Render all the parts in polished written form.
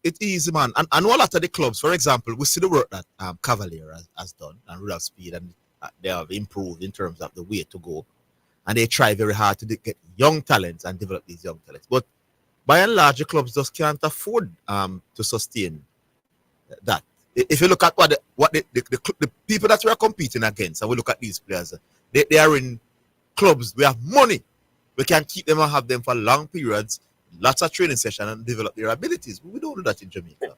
It's easy, man. And I know a lot of the clubs, for example, we see the work that Cavalier has done and Real Speed, and they have improved in terms of the way to go. And they try very hard to get young talents and develop these young talents. But by and large, the clubs just can't afford to sustain that. If you look at the people that we are competing against, and we look at these players, they are in clubs. We have money. We can keep them and have them for long periods, lots of training sessions, and develop their abilities. We don't do that in Jamaica.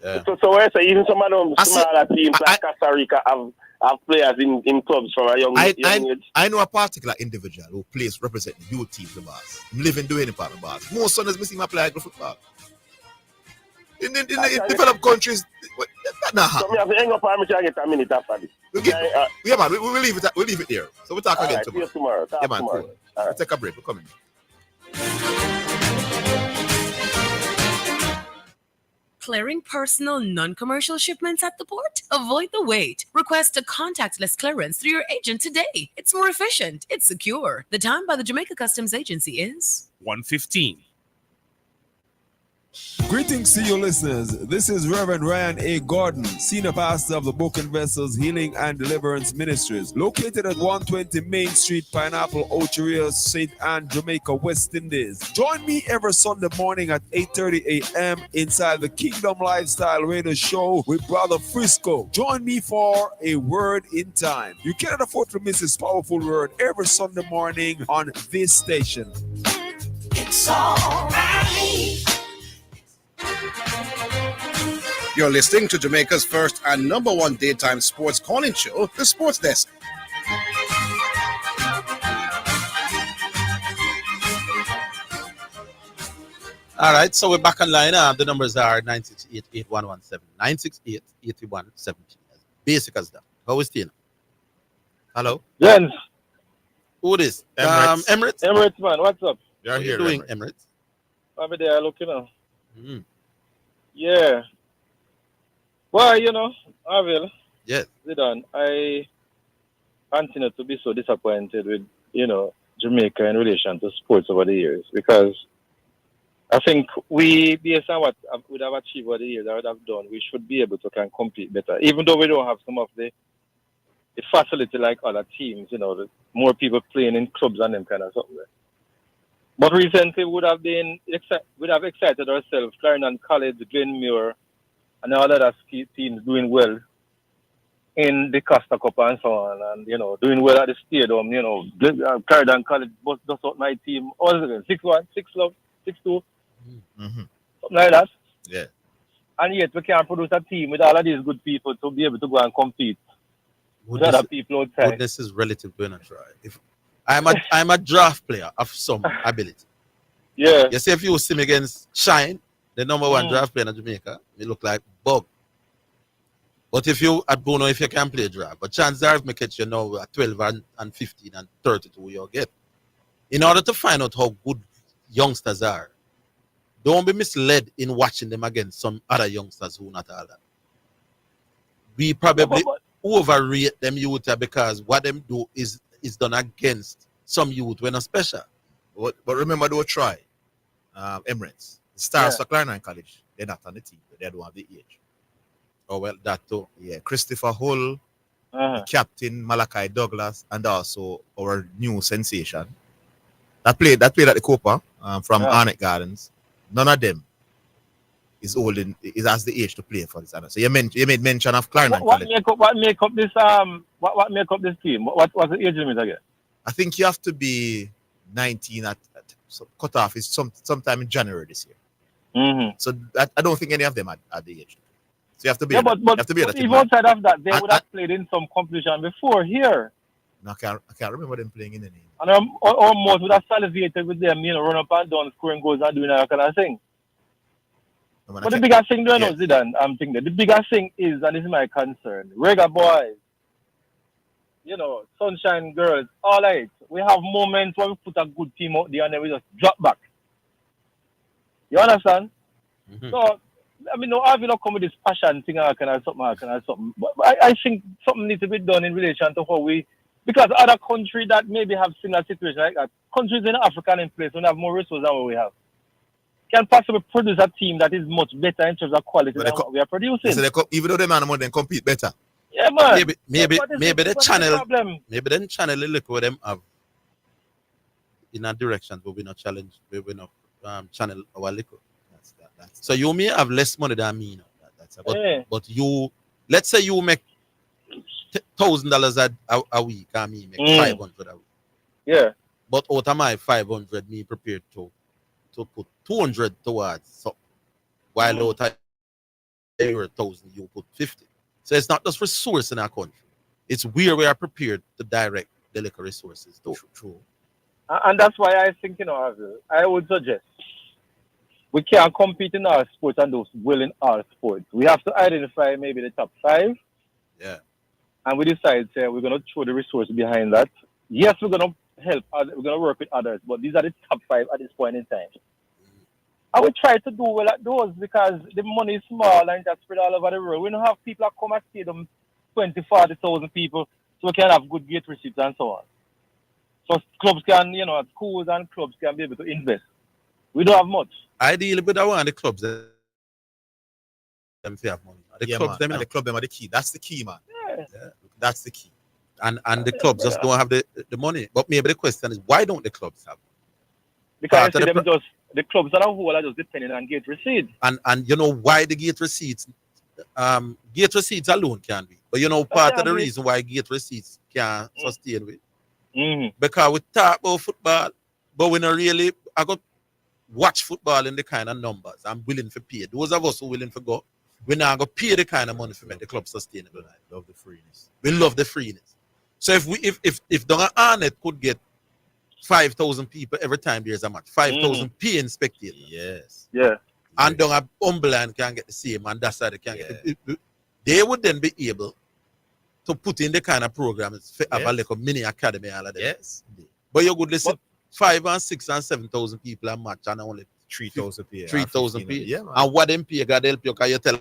Yeah. So I say even some of them smaller teams like Costa Rica have players in clubs from a young age. I know a particular individual who plays representing youth teams the bars. I'm living doing any part of the bars. Most sons missing my play football. In developed countries, that not happen. So me have to hang up and get a minute after this. Yeah, man, we'll leave it there. So we'll talk again tomorrow. See you tomorrow. Yeah, man, tomorrow. Cool. We'll take a break. We're coming. Clearing personal, non-commercial shipments at the port? Avoid the wait. Request a contactless clearance through your agent today. It's more efficient. It's secure. The time by the Jamaica Customs Agency is 1:15. Greetings to you listeners. This is Reverend Ryan A. Gordon, Senior Pastor of the Broken Vessels Healing and Deliverance Ministries, located at 120 Main Street, Pineapple, Ocheria, St. Anne, Jamaica, West Indies. Join me every Sunday morning at 8:30 a.m. inside the Kingdom Lifestyle Radio Show with Brother Frisco. Join me for a word in time. You cannot afford to miss this powerful word every Sunday morning on this station. It's all right. You're listening to Jamaica's first and number one daytime sports calling show, The Sports Desk. All right, so we're back online. The numbers are 968-8117, 968-8117. Basic as that. How is Tina? Hello? Jens. Who it is? Emirates. Emirates? Emirates, man. What's up? You're here, doing Emirates. Over there looking up. Yeah. Well, Orville. Yes. Zidane, I continue to be so disappointed with, Jamaica in relation to sports over the years, because I think we, based on what we have achieved over the years, I would have done, we should be able to compete better, even though we don't have some of the facility like other teams, the more people playing in clubs and them kind of something. But recently we would have excited ourselves, Clarendon College, Glenmuir, and all other teams doing well in the Costa Cup and so on, and doing well at the stadium. Clarendon College just out my team. What is it? 6-1, 6-2, 6-2, something like that. Yeah. And yet we can't produce a team with all of these good people to be able to go and compete with other people outside. This is relative to try. If I'm a draft player of some ability. Yeah. You see, if you see me against Shine, the number one draft player in Jamaica, me look like Bug. But if you at Bono, if you can play draft, but chances are if me catch you now at 12 and 15 and 32 you'll get. In order to find out how good youngsters are, don't be misled in watching them against some other youngsters who not all that. We probably overrate them youth because what them do is done against some youth when not special. But remember, don't try. Emirates. The stars for Clarendon College, they're not on the team. They don't have the age. Oh, well, that too. Yeah. Christopher Hull, the captain, Malachi Douglas, and also our new sensation. That played at the Copa from Arnett Gardens. None of them is has the age to play for this. So you made mention of Clarendon College. What make up this team? What was the age limit again? I think you have to be 19 at so cutoff is sometime in January this year. So I don't think any of them are the age. So you have to be. But even outside of that, they would have played in some competition before here. No, I can't remember them playing in any. And almost would have salivated with them, run up and down, scoring goals and doing that kind of thing. No, but the biggest thing, Zidane, I'm thinking the biggest thing is, and this is my concern, Rega boys, Sunshine girls, all right. We have moments where we put a good team out there and then we just drop back. You understand? So, I will not come with this passion thing, kind of something. But I think something needs to be done in relation to how we, because other countries that maybe have similar situations like that, countries in Africa and in place will have more resources than what we have. can possibly produce a team that is much better in terms of quality But than what we are producing. So even though they man more than compete better. Yeah, man. Maybe What is the the channel problem? maybe then channel look what them have in a direction but we not challenge we not channel our liquor. So you may have less money than me now. But you let's say you make $1,000 a week and me make 500 a week. Yeah. But out of my 500, me prepared to put 200 towards so while out of your 1,000 you put 50. So it's not just resource in our country. It's where we are prepared to direct the liquor resources. True. And that's why I think, I would suggest we can't compete in our sports and those well in our sports. We have to identify maybe the top 5. Yeah. And we decide we're going to throw the resource behind that. Yes, we're going to help, we're going to work with others, but these are the top 5 at this point in time. I would try to do well at those because the money is small and just spread all over the world. We don't have people that come and see them 20, 40,000 people, so we can have good gate receipts and so on. So clubs can, schools and clubs can be able to invest. We don't have much. Ideally, but I want the clubs them to have money. The clubs, man. The club them are the key. That's the key, man. Yeah. That's the key. And the clubs just don't have the money. But maybe the question is, why don't the clubs have money? Because the clubs as a whole are just depending on gate receipts. And you know why the gate receipts alone can't be. But part of the reason why gate receipts can't sustain with. Because we talk about football, but we not really I got watch football in the kind of numbers I'm willing to pay. Those of us who willing to go, we now go pay the kind of money to make the club sustainable. I love the freeness. We love the freeness. So if Donga Arnett could get 5,000 people every time there's a match, 5,000 paying spectators. Yes. Yeah. And Donga Umberland can get the same, and that's how they can get it. They would then be able to put in the kind of programs for have a little mini academy all of them. Yes. But you could listen 5 and 6 and 7,000 people a match and only 3,000 people. 3,000 people. Yeah, man. And what them pay God help you because you tell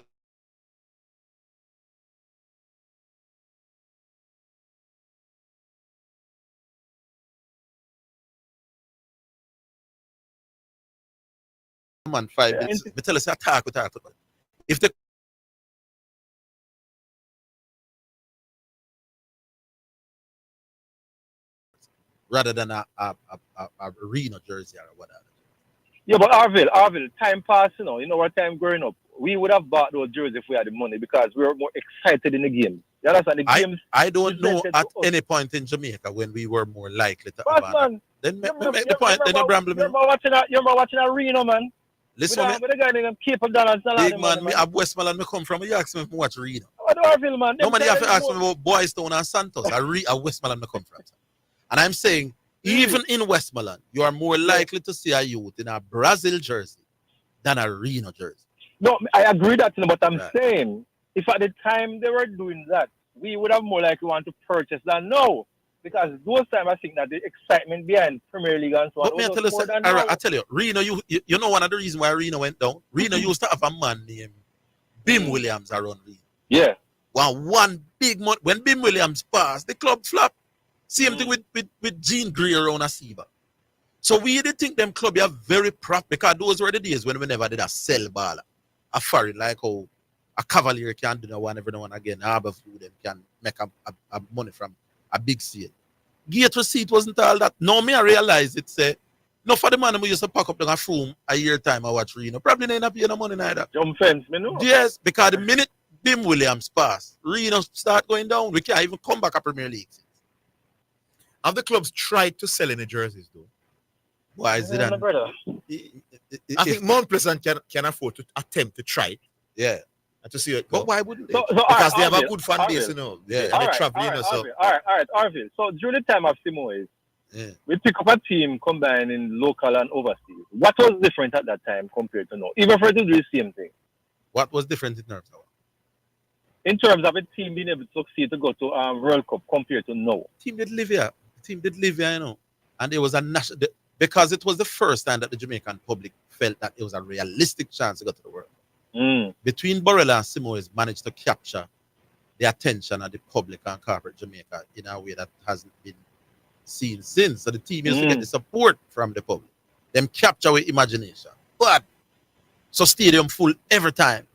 man 5 minutes. Me tell us attack. If the rather than a arena jersey or whatever. Yeah, but Orville, time pass, our time growing up, we would have bought those jerseys if we had the money because we were more excited in the game. You understand? The games. I don't know at any point in Jamaica when we were more likely to have man. Then make the point, then you bramble me. You're watching Arena, man. Listen, with the guy named Cape Donald. Big man, me at Westmoreland, me come from. You ask me if I watch Arena. What do Orville, man? Nobody have to ask me about Boys Town and Santos. At Westmoreland, me come from. And I'm saying, even in Westmoreland, you are more likely to see a youth in a Brazil jersey than a Reno jersey. No, I agree that, but I'm saying, if at the time they were doing that, we would have more likely want to purchase than now. Because those times, I think that the excitement behind Premier League and so on. But I tell you, Reno, you know one of the reasons why Reno went down? Reno used to have a man named Bim Williams around Reno. Yeah. One big month, when Bim Williams passed, the club flopped. Same thing with Gene Gray around Asiba. So we did think them club are very proud because those were the days when we never did a sell ball. A foreign, like how a Cavalier can do that one every now and again. Harbour Food them can make a money from a big sale. Gate receipt wasn't all that. No, me I realize it's no for the man who used to pack up the room a year time I watch Reno. Probably they not pay no money neither. Jump fence, me know. Yes, because the minute Bim Williams passed, Reno start going down. We can't even come back a Premier League. Have the clubs tried to sell any jerseys though? Why is it? I think Mount Pleasant can afford to attempt to try it. Yeah. And to see it. But why wouldn't they? Because they have a good fan base, Yeah. And they travel, All right, Orville. So during the time of Simoes, we pick up a team combining local and overseas. What was different at that time compared to now? Even if we do the same thing. What was different in terms of? In terms of a team being able to succeed to go to World Cup compared to now. Team did live here, and there was a national because it was the first time that the Jamaican public felt that it was a realistic chance to go to the World Cup. Between Borrell and Simoes managed to capture the attention of the public and corporate Jamaica in a way that hasn't been seen since. So the team used to get the support from the public. Them capture with imagination. But So stadium full every time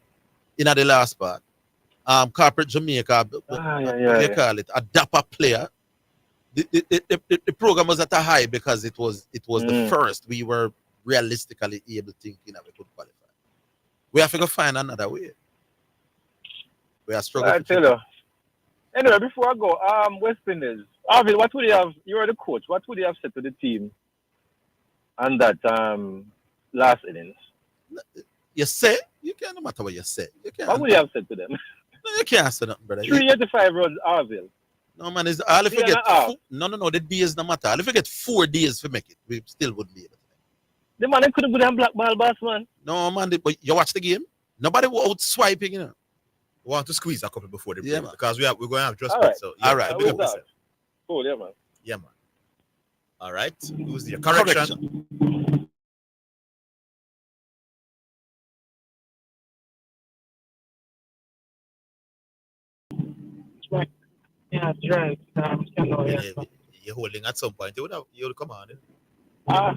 in the last part. Corporate Jamaica, what you call it, a dapper player. The program was at a high because it was the first we were realistically able thinking that we could qualify. We have to go find another way. We are struggling. I tell you. Anyway, before I go, West Indies. Orville, what would you have? You are the coach. What would you have said to the team on that last innings? You say you can't, no matter what you say. You can't. What would you have said to them? No, you can't say nothing, brother. 385 runs, Orville. No man, is all if you get no, the days no matter. All if you get 4 days to make it, we still wouldn't be able to. The man couldn't go down black ball boss, man. No man, but you watch the game. Nobody was out swiping, you know. We want to squeeze a couple before the break, Yeah, because we're going to have just All right. so All right. big up yourself. Cool, yeah, man. Yeah, man. All right. Who's the correction? Yeah, that's right. You're holding at some point. You would come on. All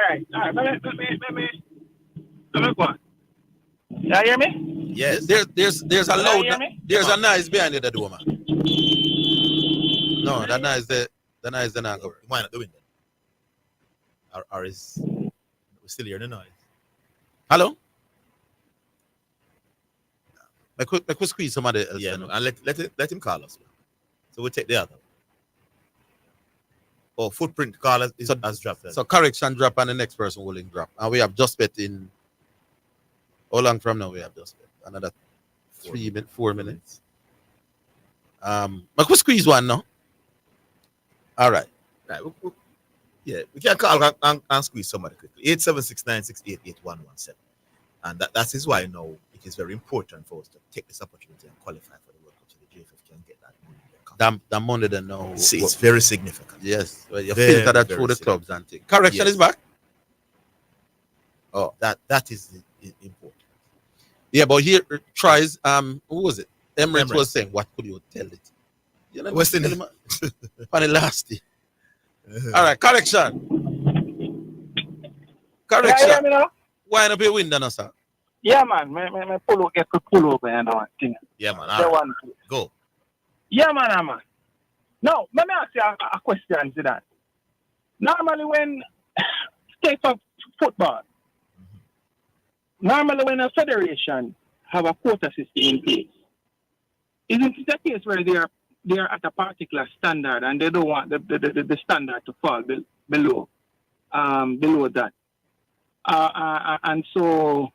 right. Let me go on. You hear me? Yes. There's a loud noise behind the door, man. No, that noise the not go. Why not doing that? Or is we still hearing the noise? Hello? I could squeeze somebody else. Yeah, no, and let him call us. So we'll take the other. Oh, footprint call has dropped. So correction drop and the next person will drop. And we have just bet in how long from now we have just bet? Another 4 minutes. I could squeeze one now. All right. Right. Yeah, we can call and squeeze somebody quickly. 87696888117. And that is why now it is very important for us to take this opportunity and qualify for the World Cup so the JFF can get that money. That money then now. See, it's very significant. Yes. Well, you Very, filter that very through the significant. clubs and things. Correction is back. Oh, that is important. Yeah, but here tries who was it? Emirates Emirates. was saying, what could you tell it? You know, West Indies. For the last day. All right, correction. Yeah, you hear me now? Why not be window now, sir? Yeah, man. My pull over and all thing. Yeah, man. The All right. one. Go. Yeah, man. Now, let me ask you a question, Zidane. Normally, when state of football, normally when a federation have a quota system in place, isn't it a case where they are at a particular standard and they don't want the standard to fall below that, and so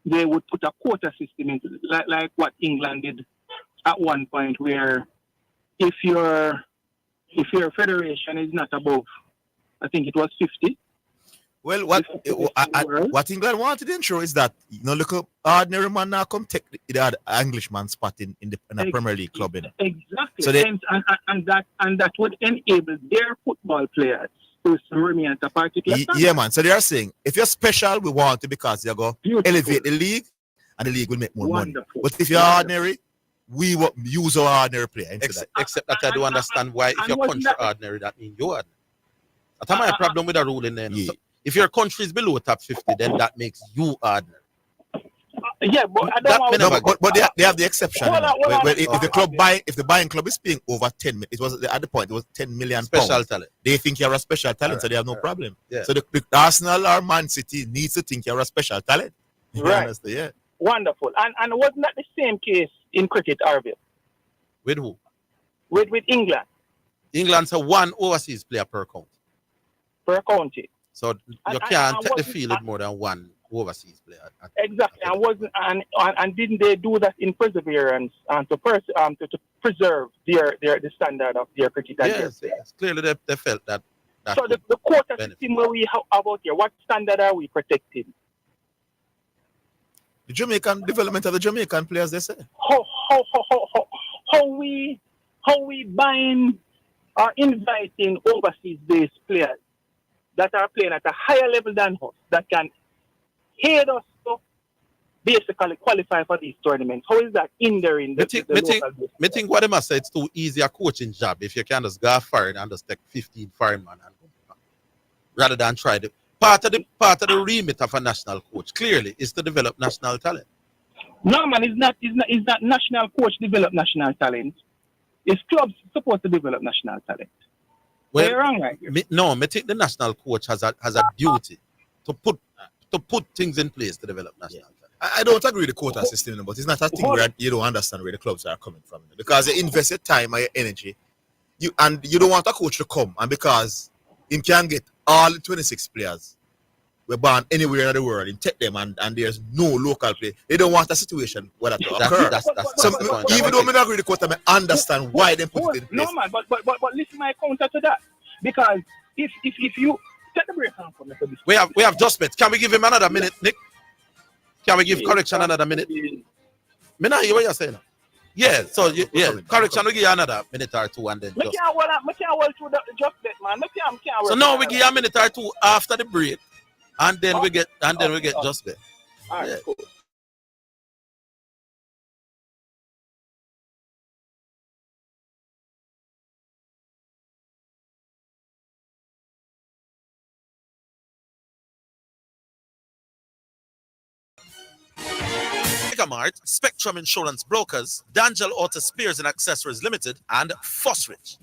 they would put a quota system into like what England did at one point, where if your federation is not above, I think it was 50. Well, what England wanted to ensure is that look up ordinary man now come take the Englishman spot in a Premier League club. Exactly, So they, and that would enable their football players to remain at a particular standard. yeah, man. So they are saying if you're special, we want it because you go elevate the league, and the league will make more money. But if you're ordinary, we will use our ordinary player. Except that I don't understand why if your country ordinary, that means you're ordinary. That's my problem with the rule in there. Yeah. So if your country is below top 50, then that makes you ordinary. Yeah, but I don't want but they have the exception. Hold on. If the buying club is paying over 10 million, it was at the point it was 10 million Special pounds. talent. They think you're a special talent, so they have no problem. Yeah. So the Arsenal or Man City needs to think you're a special talent. You Right. understand? Yeah. wonderful. And wasn't that the same case in cricket, Orville? With who? With England, England's a one overseas player per county. per county. So you And can't take the wasn't- field with more than one overseas player. Exactly, and didn't they do that in perseverance and to preserve the standard of their cricket? And Yes, yes. Clearly they felt that. so would the quota benefit. system where we have about here, what standard are we protecting? The Jamaican development of the Jamaican players, they say. How we buying or inviting overseas based players that are playing at a higher level than us, that can aid us to basically qualify for these tournaments? How is that hindering the local? Me think what they must say, it's too easy a coaching job if you can just go foreign and just take 15 foreign man and go back. Rather than try to, part of the remit of a national coach clearly is to develop national talent. No, man, it's not national coach develop national talent. It's clubs supposed to develop national talent. Well, you're wrong, right? I think the national coach has a duty to put things in place to develop national talent. I don't agree with the quota system, but it's not a thing where you don't understand where the clubs are coming from. Because you invest your time and your energy, you don't want a coach to come, and because he can get all the 26 players we're born anywhere in the world and take them and there's no local play. They don't want a situation where that to occur. Even though I don't agree with the quota, I understand why they put it in place. No, man, but listen my counter to that. Because if you take the break for me for this. We have just met. Can we give him another minute, Nick? Can we give correction another minute? Me not hear what you're saying. Yeah, so correction, we give you another minute or two and then just. I can't hold through the just bet, man. So now we give you a minute or two after the break, and then we get just bet. All right, cool. Megamart, Spectrum Insurance Brokers, Dangel Auto Spears and Accessories Limited, and Fosrich.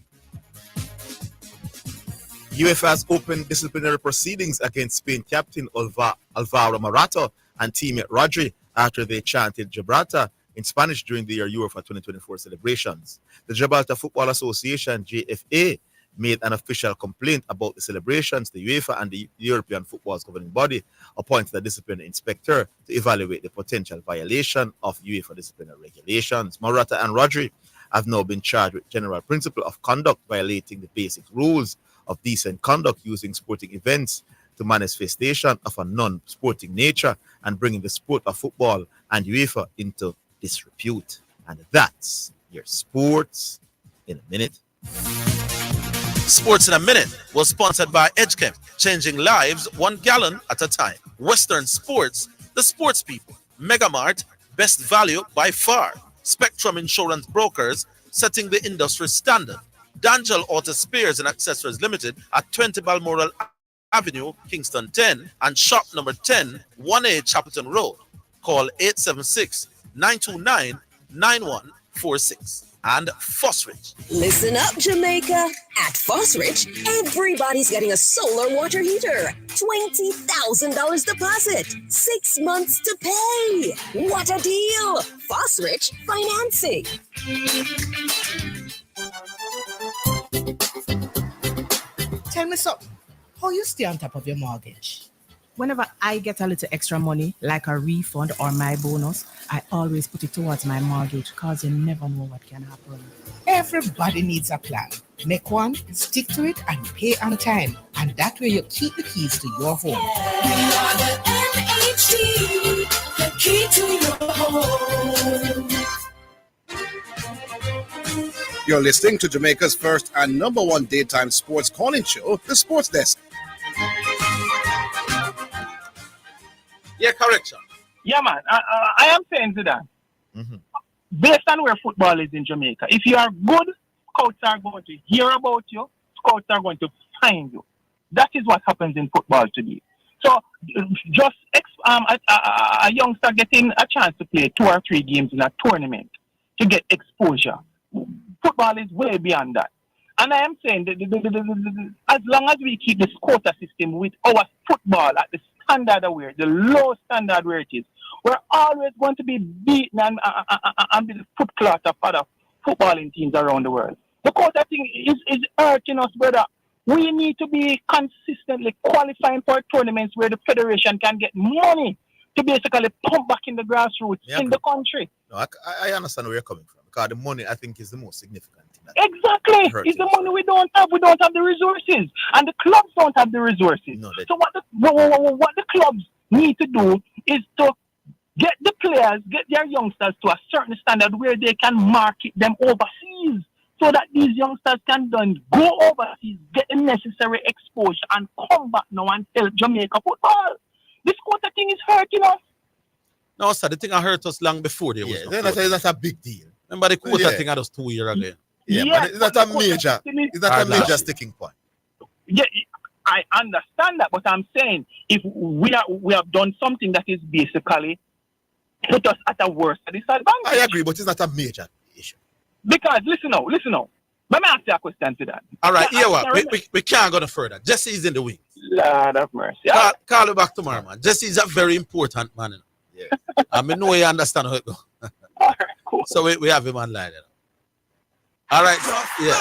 UEFA has opened disciplinary proceedings against Spain captain Alvaro Morata and teammate Rodri after they chanted Gibraltar in Spanish during the UEFA 2024 celebrations. The Gibraltar Football Association, JFA, made an official complaint about the celebrations. The UEFA and the European football's governing body appointed a disciplinary inspector to evaluate the potential violation of UEFA disciplinary regulations. Morata and Rodri have now been charged with general principle of conduct violating the basic rules of decent conduct using sporting events to manifestation of a non-sporting nature and bringing the sport of football and UEFA into disrepute. And that's your sports in a minute. Sports in a Minute was sponsored by EdgeChem, changing lives 1 gallon at a time. Western Sports, the sports people. Megamart, best value by far. Spectrum Insurance Brokers, setting the industry standard. Dangel Auto Spears and Accessories Limited at 20 Balmoral Avenue, Kingston 10, and shop number 10, 1A Chapelton Road. Call 876-929-9146. And Fosrich. Listen up, Jamaica. At Fosrich, everybody's getting a solar water heater. $20,000 deposit. 6 months to pay. What a deal. Fosrich Financing. Tell me something. How you stay on top of your mortgage? Whenever I get a little extra money, like a refund or my bonus, I always put it towards my mortgage because you never know what can happen. Everybody needs a plan. Make one, stick to it, and pay on time. And that way you keep the keys to your home. We are the MHD, the key to your home. You're listening to Jamaica's first and number one daytime sports calling show, The Sports Desk. Yeah, correction. Yeah, man. I am saying to that. Mm-hmm. Based on where football is in Jamaica, if you are good, scouts are going to hear about you. Scouts are going to find you. That is what happens in football today. So, just a youngster getting a chance to play 2 or 3 games in a tournament to get exposure. Football is way beyond that. And I am saying that as long as we keep this quota system with our football at the standard where, the low standard where it is, we're always going to be beaten and be the foot clot of other footballing teams around the world. The quota thing is hurting us, brother. We need to be consistently qualifying for tournaments where the federation can get money to basically pump back in the grassroots in the country. No, I understand where you're coming from. Because the money, I think, is the most significant thing. Exactly. It's the money we don't have. We don't have the resources. And the clubs don't have the resources. No, so what the clubs need to do is to get the players, get their youngsters to a certain standard where they can market them overseas. So that these youngsters can then go overseas, get the necessary exposure, and come back now and help Jamaica football. This quota thing is hurting us. No, sir, the thing hurt us long before there was. That's a big deal. Remember the quota thing that was 2 years ago? Yeah, but it's not a major. It's not a major sticking point. Yeah, I understand that, but I'm saying if we have done something that is basically put us at a worse disadvantage. I agree, but it's not a major issue. Because listen now. Let me ask you a question to that. All right, we can't go no further. Jesse is in the wings. Lord have mercy. Call you back tomorrow, man. Jesse is a very important man. Yeah. I mean, know you understand how it goes. All right, cool. So we have him online. All right, yeah.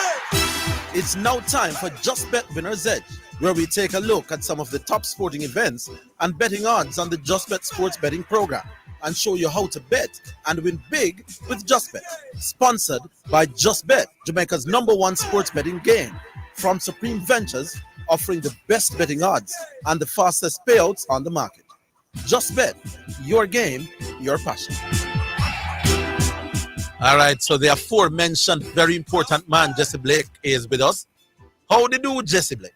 It's now time for Just Bet Winner's Edge, where we take a look at some of the top sporting events and betting odds on the Just Bet sports betting program and show you how to bet and win big with Just Bet. Sponsored by Just Bet, Jamaica's #1 sports betting game. From Supreme Ventures, offering the best betting odds and the fastest payouts on the market. Just Bet, your game, your passion. All right, so the aforementioned very important man, Jesse Blake, is with us. How do you do, Jesse Blake?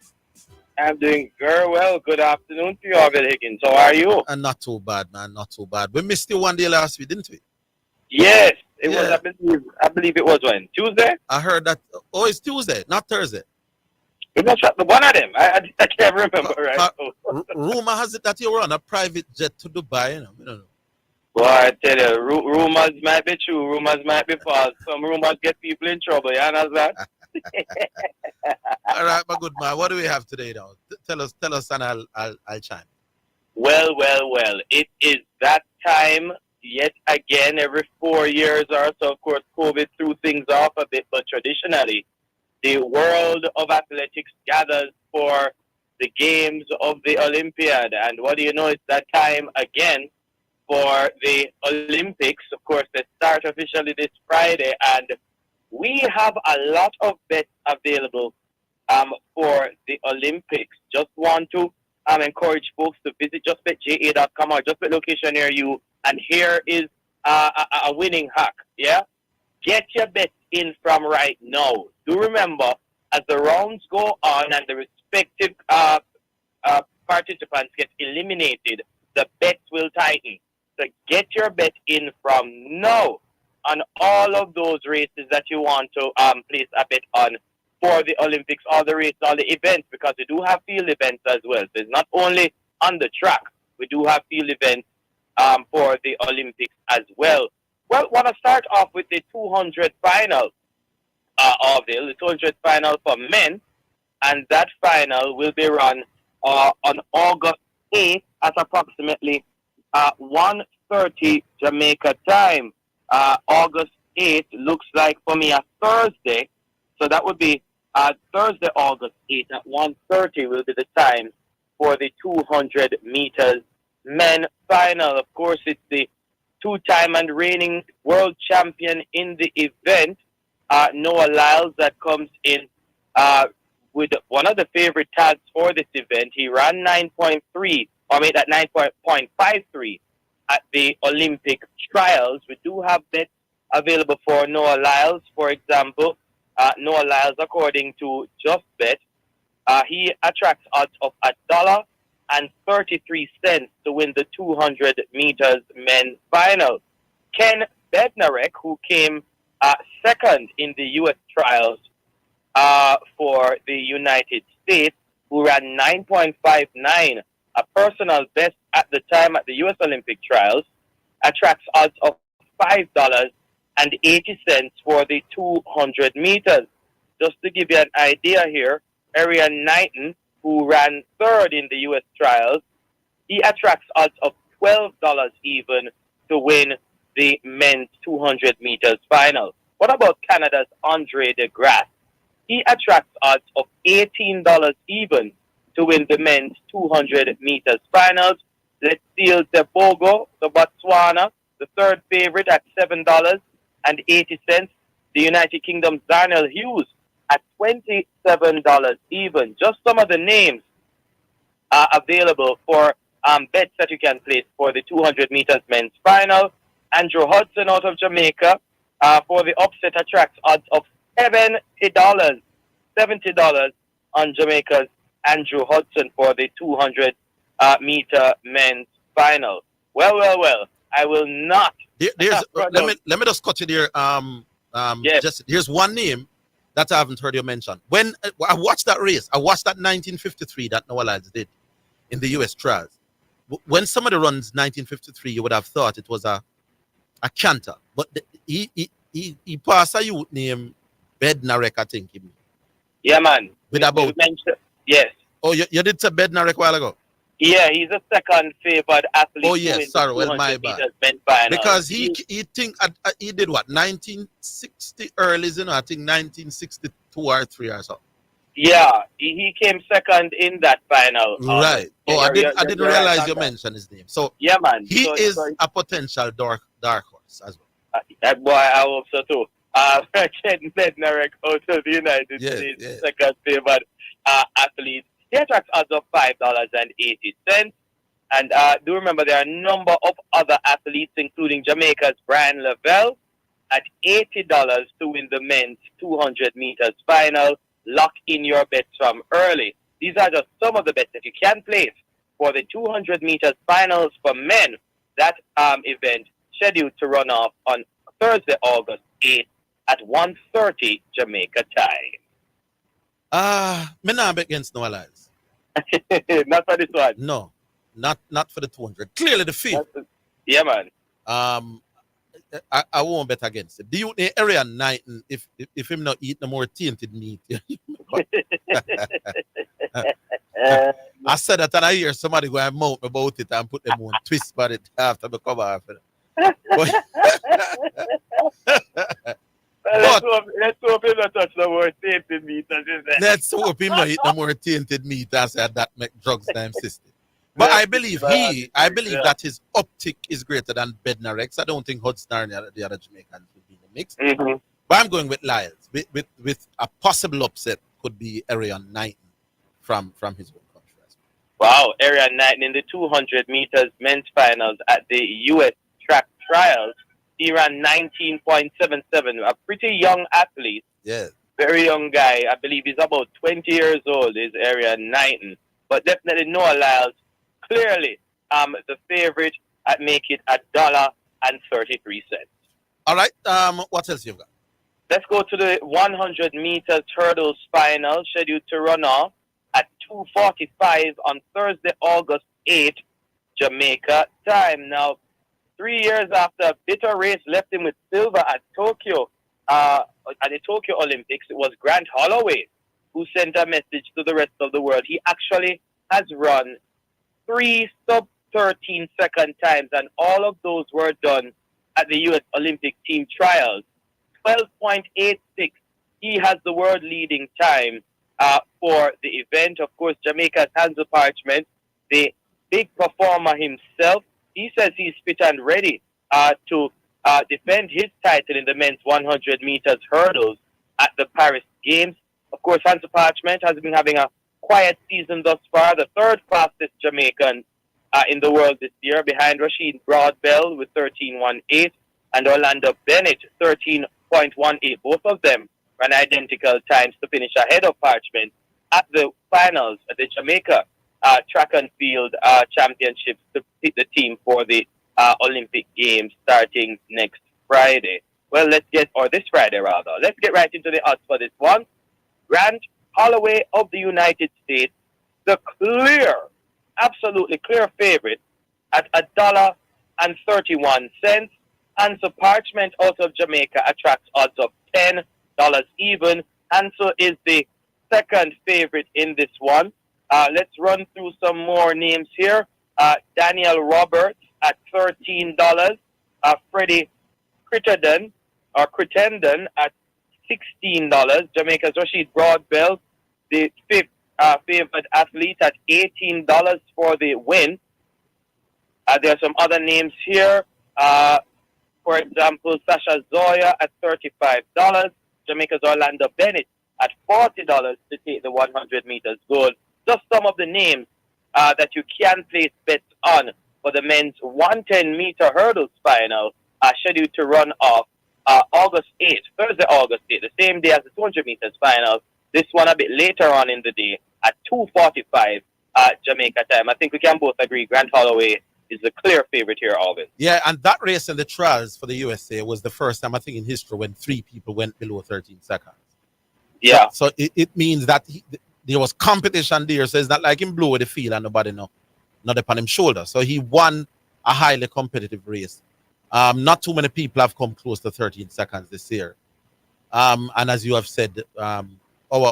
I'm doing very well. Good afternoon to you, Orville Higgins. How are you? And not too bad, man. Not too bad. We missed you one day last week, didn't we? Yes, it was. I believe it was when Tuesday. I heard that. Oh, it's Tuesday, not Thursday. We must have the one of them. I can't remember right. Rumor has it that you were on a private jet to Dubai. You know, we don't know. Well, I tell you, rumors might be true. Rumors might be false. Some rumors get people in trouble. You understand? All right, my good man. What do we have today, now? Tell us, and I'll chime. Well. It is that time yet again. Every 4 years or so, of course, COVID threw things off a bit, but traditionally, the world of athletics gathers for the games of the Olympiad. And what do you know? It's that time again for the Olympics. Of course, they start officially this Friday, and we have a lot of bets available for the Olympics. Just want to encourage folks to visit justbetja.com or just bet location near you. And here is a winning hack. Yeah, get your bets in from right now. Do remember, as the rounds go on and the respective participants get eliminated, the bets will tighten. So get your bet in from now on all of those races that you want to place a bet on for the Olympics, all the races, all the events, because we do have field events as well. So it's not only on the track, we do have field events for the Olympics as well. Well, I want to start off with the 200 final of the 200 final for men, and that final will be run on August 8th at approximately 1:30 Jamaica time. August 8th looks like for me a Thursday, so that would be Thursday, August 8th at 1:30 will be the time for the 200 meters men final. Of course, it's the two-time and reigning world champion in the event, Noah Lyles, that comes in with one of the favorite tags for this event. He ran 9.3, or made that 9.53 at the Olympic trials. We do have bets available for Noah Lyles. For example, Noah Lyles, according to Just Bet, he attracts odds of $1.33 to win the 200 meters men's final. Ken Bednarek, who came second in the U.S. trials for the United States, who ran 9.59, a personal best at the time at the U.S. Olympic trials, attracts odds of $5.80 for the 200 meters. Just to give you an idea here, Arian Knighton, who ran third in the U.S. trials, he attracts odds of $12 even to win the men's 200 meters final. What about Canada's Andre DeGrasse? He attracts odds of $18 even to win the men's 200 meters finals. Let's steal Tebogo, the Botswana, the third favorite at $7.80. The United Kingdom's Darnell Hughes at $27 even. Just some of the names are available for bets that you can place for the 200 meters men's final. Andrew Hudson out of Jamaica for the upset attracts odds of $70 on Jamaica's Andrew Hudson for the 200 meter men's final. Well. I will not. Let me just cut you there. Yes. Just here's one name that I haven't heard you mention. When I watched that race, I watched that 1953 that Noah Lyles did in the U.S. trials. When somebody runs 1953, you would have thought it was a canter, but he passed a youth named Bednarek, I think. Yeah, man. With about yes. Oh, you did say Bednarek a while ago. Yeah, he's a second favored athlete. Oh yes, sorry, well my bad. Because he think he did what 1960 early, you know, I think 1962 or 3 or so. Yeah, he came second in that final. Right. I didn't realize you mentioned his name. So yeah, man. He is a potential dark horse as well. That boy, I hope so too. Ken Bednarek out of the United States, second favored athlete. He attracts odds of $5.80. And do remember there are a number of other athletes, including Jamaica's Brian Lavelle, at $80 to win the men's 200 meters final. Lock in your bets from early. These are just some of the bets that you can place for the 200 meters finals for men. That event scheduled to run off on Thursday, August 8th at 1:30 Jamaica time. Me not bet against Noah Lyles. Not for this one. No, not for the 200. Clearly the field. Yeah, man. I won't bet against it. Do you area 9 if him not eat no more tainted meat? I said that and I hear somebody go and mouth about it and put them on twist about it after me come off. Let's hope him not touch no more tainted meat. Let's hope him not eat no more tainted meat as that make drugs time system. But I believe that his optic is greater than Bednarek's. I don't think Hudson or the other Jamaicans would be in the mix. Mm-hmm. But I'm going with Lyles. With a possible upset could be Area 9 from his own country as well. Wow, Area 9 in the 200 meters men's finals at the U.S. track trials. He ran 19.77. A pretty young athlete. Yeah. Very young guy. I believe he's about 20 years old, is Area 9. But definitely Noah Lyles, clearly the favorite at make it $1.33. All right. What else you've got? Let's go to the 100 meters hurdles final, scheduled to run off at 2:45 on Thursday, August 8th, Jamaica time. Now, 3 years after a bitter race left him with silver at Tokyo, at the Tokyo Olympics, it was Grant Holloway who sent a message to the rest of the world. He actually has run 3 sub-13 second times, and all of those were done at the U.S. Olympic team trials. 12.86. He has the world-leading time for the event. Of course, Jamaica's Hansel Parchment, the big performer himself, he says he's fit and ready to defend his title in the men's 100 meters hurdles at the Paris Games. Of course, Hansel Parchment has been having a quiet season thus far, the third fastest Jamaican in the world this year, behind Rashid Broadbell with 13.18 and Orlando Bennett 13.18. Both of them ran identical times to finish ahead of Parchment at the finals at the Jamaica Track and Field Championships to pick the team for the Olympic Games starting next Friday. Well, this Friday rather. Let's get right into the odds for this one. Grant Holloway of the United States, the absolutely clear favorite at $1.31. Hansel Parchment out of Jamaica attracts odds of $10 even. Hansel is the second favorite in this one. Let's run through some more names here. Daniel Roberts at $13. Freddie Crittenden at $16. Jamaica's Rashid Broadbell, the fifth favored athlete, at $18 for the win. There are some other names here. For example, Sasha Zoya at $35. Jamaica's Orlando Bennett at $40 to take the 100 meters gold. Just some of the names that you can place bets on for the men's 110-meter hurdles final are scheduled to run off August 8th, Thursday, August 8th, the same day as the 200 meters final. This one a bit later on in the day at 2:45 Jamaica time. I think we can both agree Grant Holloway is the clear favorite here, Alvin. Yeah, and that race in the trials for the USA was the first time, I think, in history when 3 people went below 13 seconds. Yeah. So it means that there was competition there. So it's not like him blew with the field and nobody not upon his shoulder. So he won a highly competitive race. Not too many people have come close to 13 seconds this year. And as you have said, our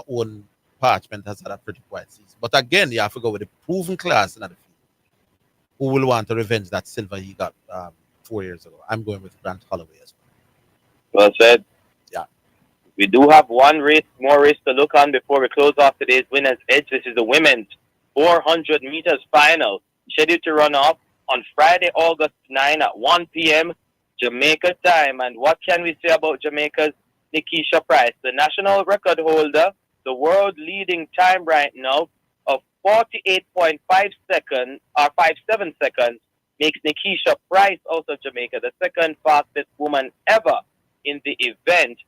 own Parchment has had a pretty quiet season. But again, you have to go with the proven class in the field. Who will want to revenge that silver he got 4 years ago? I'm going with Grant Holloway as Well said. Yeah. We do have one more race to look on before we close off today's Winner's Edge. This is the women's 400 meters final, scheduled to run off on Friday, August 9 at 1 p.m. Jamaica time. And what can we say about Jamaica's Nikisha Price, the national record holder, the world leading time right now of 48.5 seconds or 57 seconds, makes Nikisha Price out of Jamaica the second fastest woman ever in the event.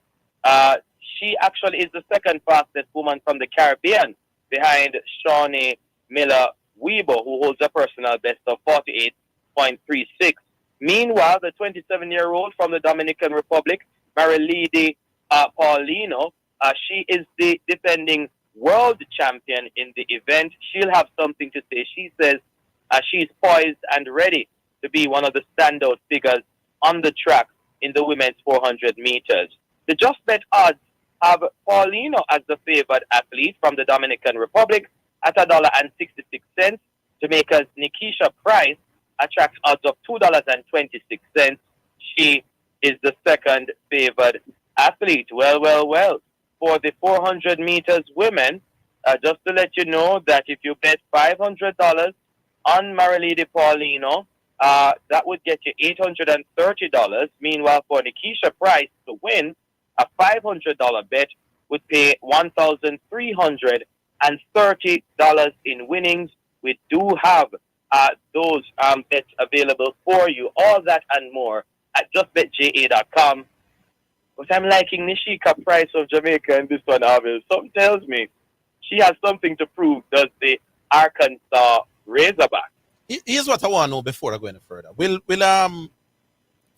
She actually is the second fastest woman from the Caribbean, behind Shawnee Miller-Weber, who holds a personal best of 48.36. Meanwhile, the 27-year-old from the Dominican Republic, Marilady Paulino, she is the defending world champion in the event. She'll have something to say. She says she's poised and ready to be one of the standout figures on the track in the women's 400 meters. The Just Bet odds have Paulino as the favored athlete from the Dominican Republic at $1.66. Jamaica's Nikisha Price attracts odds of $2.26. She is the second favored athlete. Well. For the 400 meters women, just to let you know that if you bet $500 on Marilady Paulino, that would get you $830. Meanwhile, for Nikisha Price to win, a $500 bet would pay $1,330 in winnings. We do have those bets available for you. All that and more at justbetja.com. But I'm liking Nikisha Price of Jamaica in this one, Orville. Something tells me she has something to prove, does the Arkansas Razorback. Here's what I want to know before I go any further. Will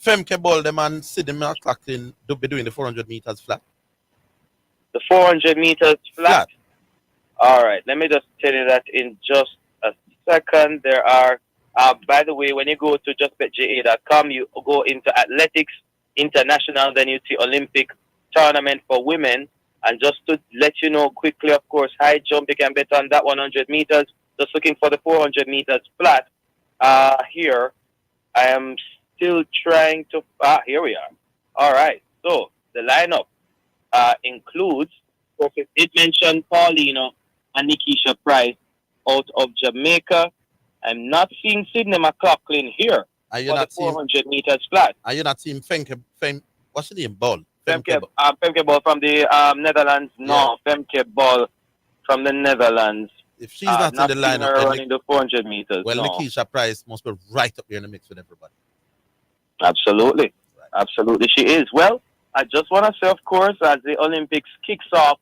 Femke Ball them and Sydney McLaughlin be doing the 400 meters flat? The 400 meters flat? All right, let me just tell you that in just a second. There are, by the way, when you go to justbetja.com, you go into athletics, international, then you see Olympic tournament for women. And just to let you know quickly, of course, high jump, you can bet on that 100 meters. Just looking for the 400 meters flat. Here, I am still trying to, here we are. All right, so the lineup includes, it mentioned Paulino and Nikisha Price out of Jamaica. I'm not seeing Sydney McLaughlin here. Are you for not the 400 meters flat? Are you not seeing Femke, what's the name? Ball? Femke Ball from the Netherlands. No, yeah. Femke Ball from the Netherlands. If she's not in the lineup, then running the 400 meters. Well, no. Nikisha Price must be right up there in the mix with everybody. Absolutely. Right. Absolutely, she is. Well, I just want to say, of course, as the Olympics kicks off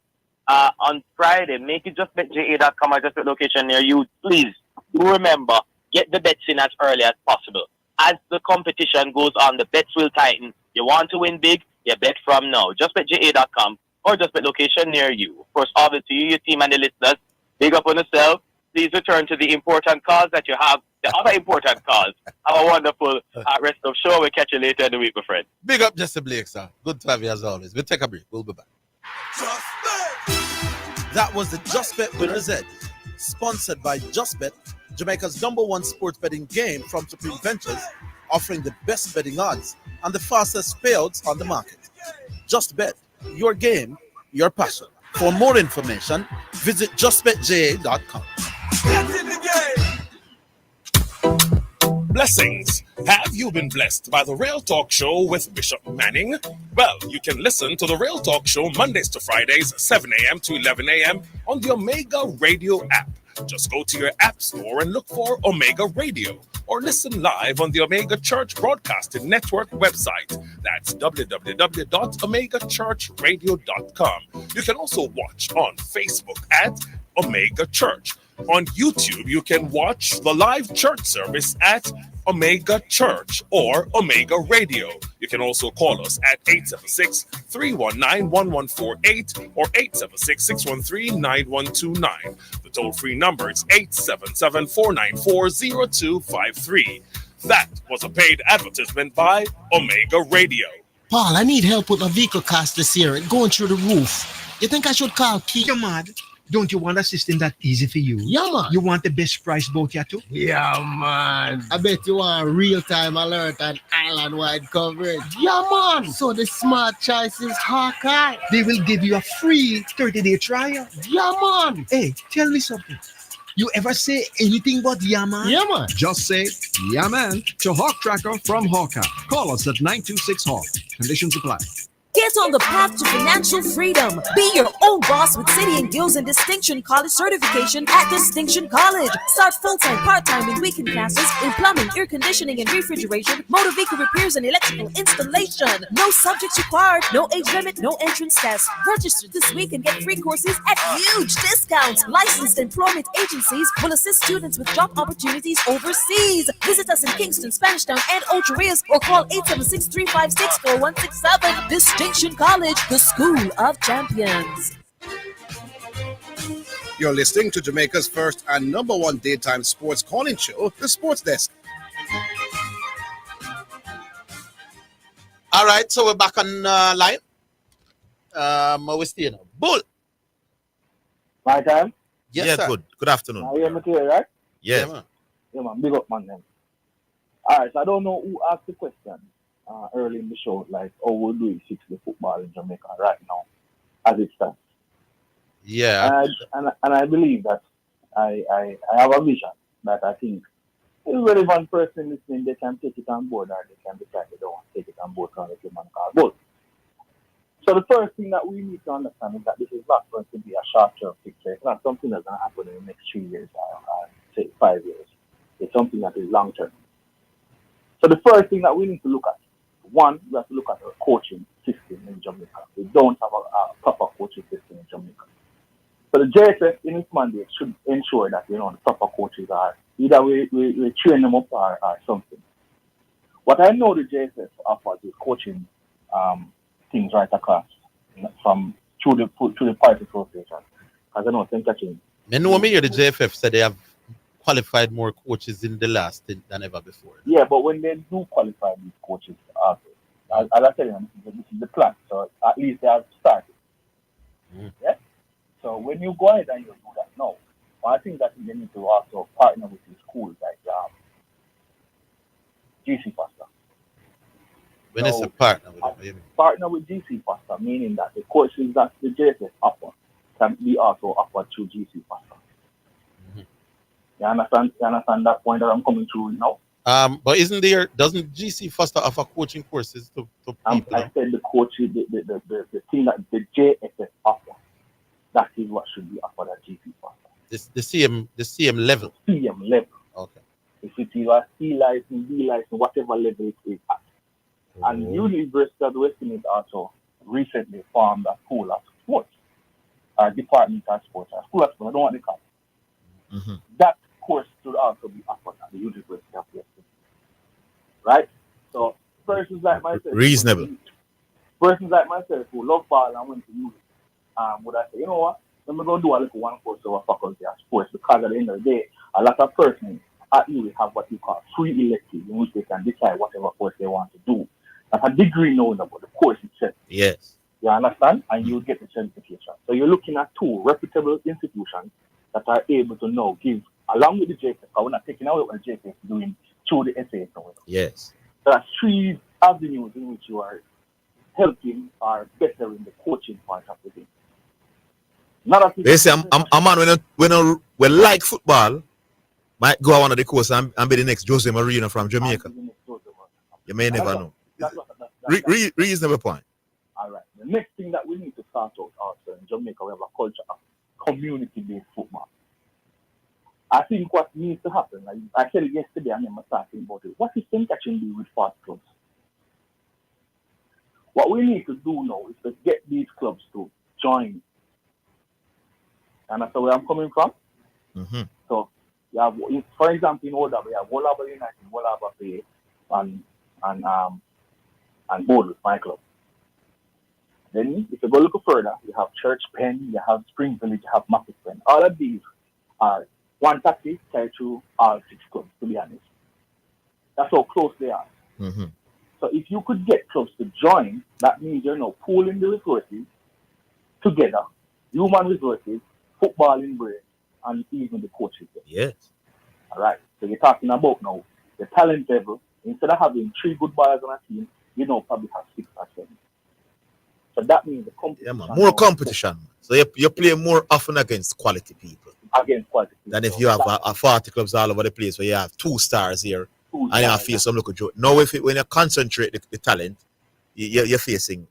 on Friday, make it justbetja.com or just a location near you. Please do remember, get the bets in as early as possible. As the competition goes on, the bets will tighten. You want to win big, you bet from now. Justbetja.com or just bet location near you. Of course, obviously, you, your team, and the listeners, big up on yourself. Please return to the important calls that you have, the other important calls. Have a wonderful rest of show. We'll catch you later in the week, my friend. Big up, Jesse Blake, sir. Good to have you as always. We'll take a break. We'll be back. That was the Just Bet Winner's Edge, sponsored by Just Bet, Jamaica's #1 sports betting game from Supreme Ventures, offering the best betting odds and the fastest payouts on the market. Just Bet, your game, your passion. For more information, visit justbetja.com. Blessings. Have you been blessed by the Real Talk Show with Bishop Manning? Well, you can listen to the Real Talk Show Mondays to Fridays, 7 a.m. to 11 a.m. on the Omega Radio app. Just go to your app store and look for Omega Radio, or listen live on the Omega Church Broadcasting Network website. That's www.omegachurchradio.com. You can also watch on Facebook at Omega Church. On YouTube, you can watch the live church service at Omega Church or Omega Radio. You can also call us at 876-319-1148 or 876-613-9129. The toll-free number is 877-494-0253. That was a paid advertisement by Omega Radio. Paul, I need help with my vehicle cost this year. It's going through the roof. You think I should call Keith? You're mad. Don't you want a system that easy for you? Yeah, man. You want the best price boat here too? Yeah, man. I bet you want real-time alert and island-wide coverage. Yeah, man. So the smart choice is Hawkeye. They will give you a free 30-day trial. Yeah, man. Hey, tell me something. You ever say anything but yeah, man? Yeah, man. Just say yeah, man to Hawk Tracker from Hawkeye. Call us at 926 Hawk. Conditions apply. Get on the path to financial freedom. Be your own boss with City and Guilds and Distinction College certification at Distinction College. Start full-time, part-time, and weekend classes in plumbing, air conditioning, and refrigeration, motor vehicle repairs, and electrical installation. No subjects required, no age limit, no entrance test. Register this week and get free courses at huge discounts. Licensed employment agencies will assist students with job opportunities overseas. Visit us in Kingston, Spanish Town, and Ocho Rios, or call 876-356-4167. Distinction College, the school of champions. You're listening to Jamaica's first and number one daytime sports calling show, The Sports Desk. All right, so we're back on line. We're still in Bull. My time? Yes, yeah, sir. good afternoon. I hear me clear, right? Yes. Yeah, man. Big up, man. Then. All right, so I don't know who asked the question early in the show, like, how we do fix the football in Jamaica right now, as it stands. Yeah. And I believe that I have a vision that I think any relevant person listening, they can take it on board, or they can decide they don't want to take it on board because it's a man called both. So the first thing that we need to understand is that this is not going to be a short-term picture. It's not something that's going to happen in the next 3 years or say 5 years. It's something that is long-term. So the first thing that we need to look at, one, we have to look at our coaching system in Jamaica. We don't have a proper coaching system in Jamaica. So the JSF in its mandate should ensure that, the proper coaches are, either we train them up or something. What I know the JSF offers is coaching things right across from through the party association. Because I know things are changing. I know me here the JFF said they have qualified more coaches in the last than ever before. Yeah, but when they do qualify these coaches, as I tell you, this is the plan. So at least they have started. Yeah. So when you go ahead and you do that now, I think that you need to also partner with the schools like GC Pastor. When it's a partner with them, what do you mean? Partner with GC Pastor, meaning that the courses that the JSF offer can be also offered through GC Pastor. You understand that point that I'm coming through now? But doesn't GC Foster offer coaching courses to people? I said the coaching, the thing that the JSF offer, that is what should be offered at GC Foster. The CM level. CM level. Okay. If it is a C license, D license, whatever level it is at. And University of the West Indies also recently formed a school of sports, or department of sports, or school of sports, I don't want to call it. That course should also be offered at the University of West Indies. Right? So persons like myself, reasonable. Persons like myself who love ball and went to uni, would I say, you know what? I'm going to do a little one course of faculty of sports, because at the end of the day, a lot of persons at uni have what you call free electives, in which they can decide whatever course they want to do. That's a degree knowing about the course itself. Yes. You understand? And you get the certification. So you're looking at two reputable institutions that are able to now give, along with the JFF, because we're not taking away what the JFF is doing through the SAS. Yes. So that's three avenues in which you are helping or bettering the coaching part of the game. They say, a man when like football, might go on one of the course and be the next Jose Marino from Jamaica. You may never know. Reasonable point. All right. The next thing that we need to start out also in Jamaica, we have a culture of community-based football. I think what needs to happen, like I said it yesterday, I remember talking about it. What is St. Catherine do with fast clubs? What we need to do now is to get these clubs to join. And that's where I'm coming from. So you have, for example, in Oldham, we have Wolaba United, Wolaba Bay, and Bournemouth, my club. Then, if you go a little further, you have Church Pen, you have Spring Village, you have Market Pen. All of these are one taxi carried through all 6 clubs, to be honest. That's how close they are. So if you could get clubs to join, that means you're now pooling the resources together, human resources, footballing brain, and even the coaches. Yes. All right. So you're talking about now the talent level. Instead of having 3 good ballers on a team, you know probably have 6 or 7. So that means the competition. Yeah, man. More competition. So you play more often against quality people. Against quality people. Than if you have a 40 clubs all over the place where you have 2 stars here and you have to face some local joke. Now, when you concentrate the talent, you're facing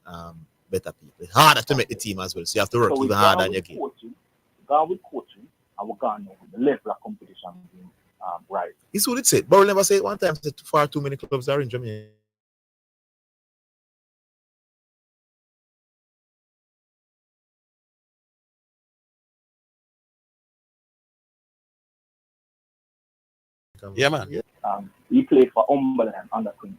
better people. It's harder to make the team as well. So you have to work even harder on your game. Gone with coaching, and we're gone with the level of competition being right. It's what it said. But never say it one time, said far too many clubs are in Jamaica. Yeah, man. He played for Umberland under 20.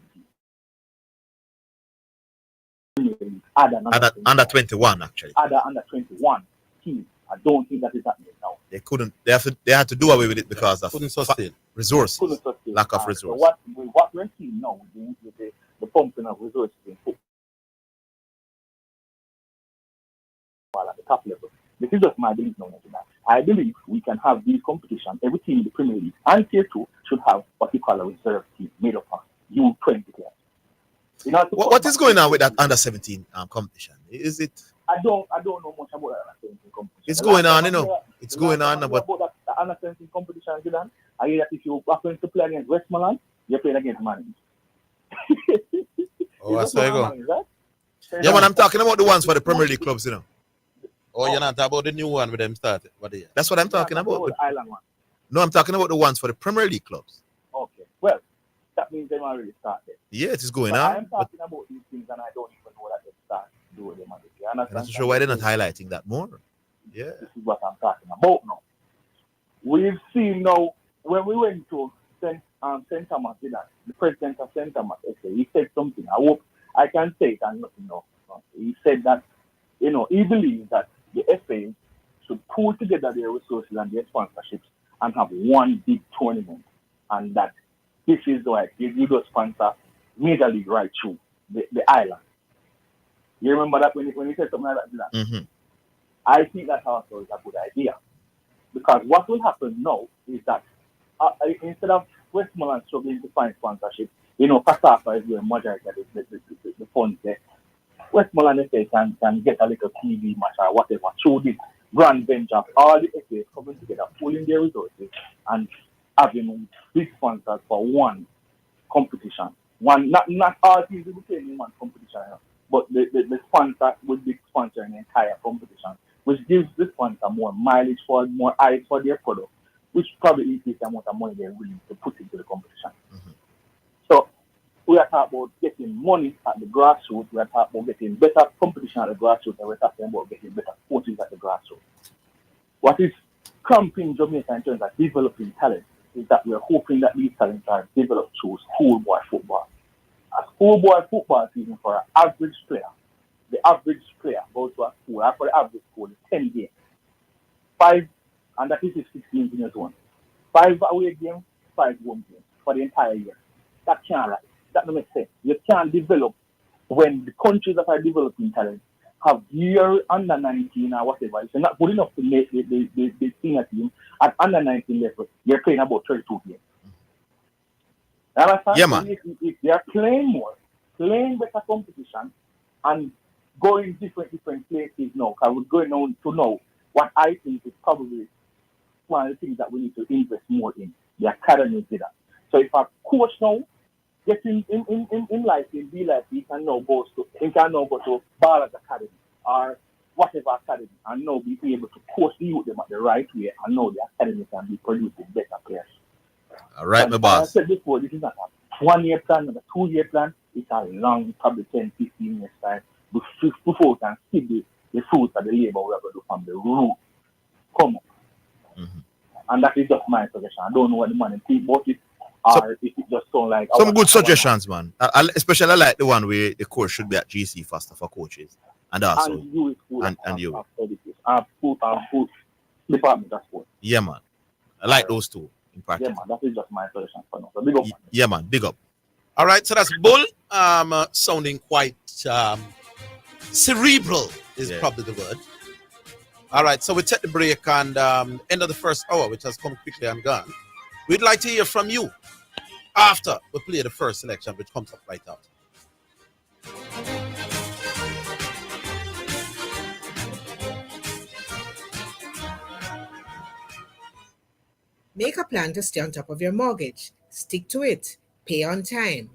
Under 21, actually. Under 21 team. I don't think that is happening now. They couldn't. They had to do away with it because of resources. Couldn't sustain. Lack of resources. So what we're seeing now with the pumping of resources in football at the top level. This is just my belief now. I believe we can have these competitions. Every team in the Premier League and Tier 2 should have what we call a reserve team made up of U20 players. You know, what is going on with that under 17 competition? Is it? I don't know much about that under 17 competition. It's going on, you know. It's going on, but about that under 17 competition, Zidane, I hear that if you happen to play against Westmoreland, you're playing against Man. Oh, that's how you go. Yeah, man, I'm talking about the ones for the Premier League clubs, you know. Oh, you're not talking about the new one with them started. That's what I'm talking about. The island one. No, I'm talking about the ones for the Premier League clubs. Okay. Well, that means they already started. Yeah, it is going but on. I'm talking about these things and I don't even know that they start doing them. I'm not sure why they're not highlighting that more. Yeah. This is what I'm talking about now. We've seen now, when we went to St. Thomas, the president of St. Thomas, he said something. I hope I can say it and nothing else. He said that, you know, he believes that the FA should pool together their resources and their sponsorships and have one big tournament. And that this is why you do sponsor Major League right through the island. You remember that when he said something like that? Mm-hmm. I think that also is a good idea. Because what will happen now is that instead of Westmoreland struggling to find sponsorship, you know, Casafa is doing majority of the funds there. Westmoreland FA can get a little TV match or whatever through this grand venture of all the FAs coming together, pooling their resources and having big sponsors for one competition. Not all teams will be playing in one competition, but the sponsor will be sponsoring the entire competition, which gives the sponsor more mileage for more eyes for their product, which probably increases the amount of money they're willing to put into the competition. Mm-hmm. So we are talking about getting money at the grassroots, we are talking about getting better competition at the grassroots, and we're talking about getting better coaches at the grassroots. What is cramping Jamaica in terms of developing talent is that we are hoping that these talents are developed through schoolboy football. A schoolboy football season for an average player, the average player goes to a school, for the average school, is 10 games. 5, and that is 16 years old. 5 away games, 5 home games for the entire year. That can't right. That doesn't make sense. You can't develop when the countries that are developing talent have year under 19 or whatever. If you're not good enough to make the senior team at under 19 level, you're playing about 32 games. Yeah, man. If they are playing more, playing better competition, and going different places now, because we're going on to know what I think is probably one of the things that we need to invest more in, the academy data. So if a coach now gets in life, in be like he can now go to Ballers Academy or whatever academy and now be able to coach the youth them at the right way and know the academy can be producing better players. All right, my boss. I said before, this is not a 1-year plan, not a 2-year plan. It's a long, probably 10, 15 years time before we can see the fruits of the labor we are going to do from the root come up. Mm-hmm. And that is just my suggestion. I don't know what the man think about it, or if it just sound like Some good suggestions, man. Especially I like the one where the course should be at GC faster for coaches. And also and you is good and you. food department of sport. Yeah, man. I like those two in practice. Yeah, man. That is just my suggestion for now. So big up. Man. Yeah, man. Big up. All right, so that's Bull. Sounding quite cerebral is probably the word. All right, so we take the break and end of the first hour, which has come quickly and gone. We'd like to hear from you after we play the first selection, which comes up right out. Make a plan to stay on top of your mortgage. Stick to it. Pay on time.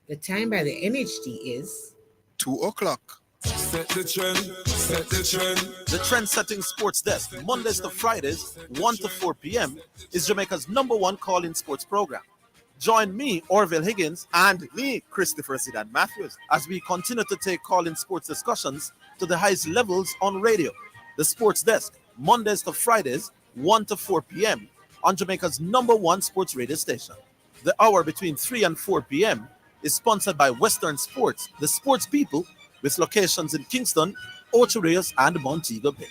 The time by the MHD is 2 o'clock. Set the trend, set the trend. The Trend-Setting Sports Desk, Mondays to Fridays, 1 to 4 p.m., is Jamaica's #1 call-in sports program. Join me, Orville Higgins, and me, Christopher Zidane Matthews, as we continue to take call-in sports discussions to the highest levels on radio. The Sports Desk, Mondays to Fridays, 1 to 4 p.m., on Jamaica's #1 sports radio station. The hour between 3 and 4 p.m. is sponsored by Western Sports, the sports people, with locations in Kingston, Ocho Rios, and Montego Bay.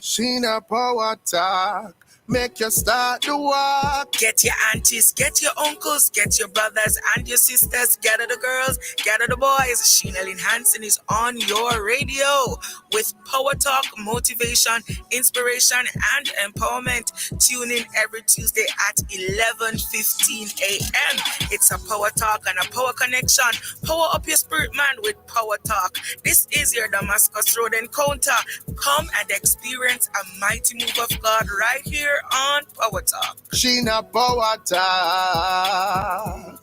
Sheena Power Talk. Make you start to walk. Get your aunties, get your uncles, get your brothers and your sisters, gather the girls, gather the boys. Sheena Lynn Hansen is on your radio with Power Talk, motivation, inspiration, and empowerment. Tune in every Tuesday at 11:15 a.m. It's a Power Talk and a Power Connection. Power up your spirit, man, with Power Talk. This is your Damascus Road encounter. Come and experience a mighty move of God right here on Power Talk. Sheena Power Talk.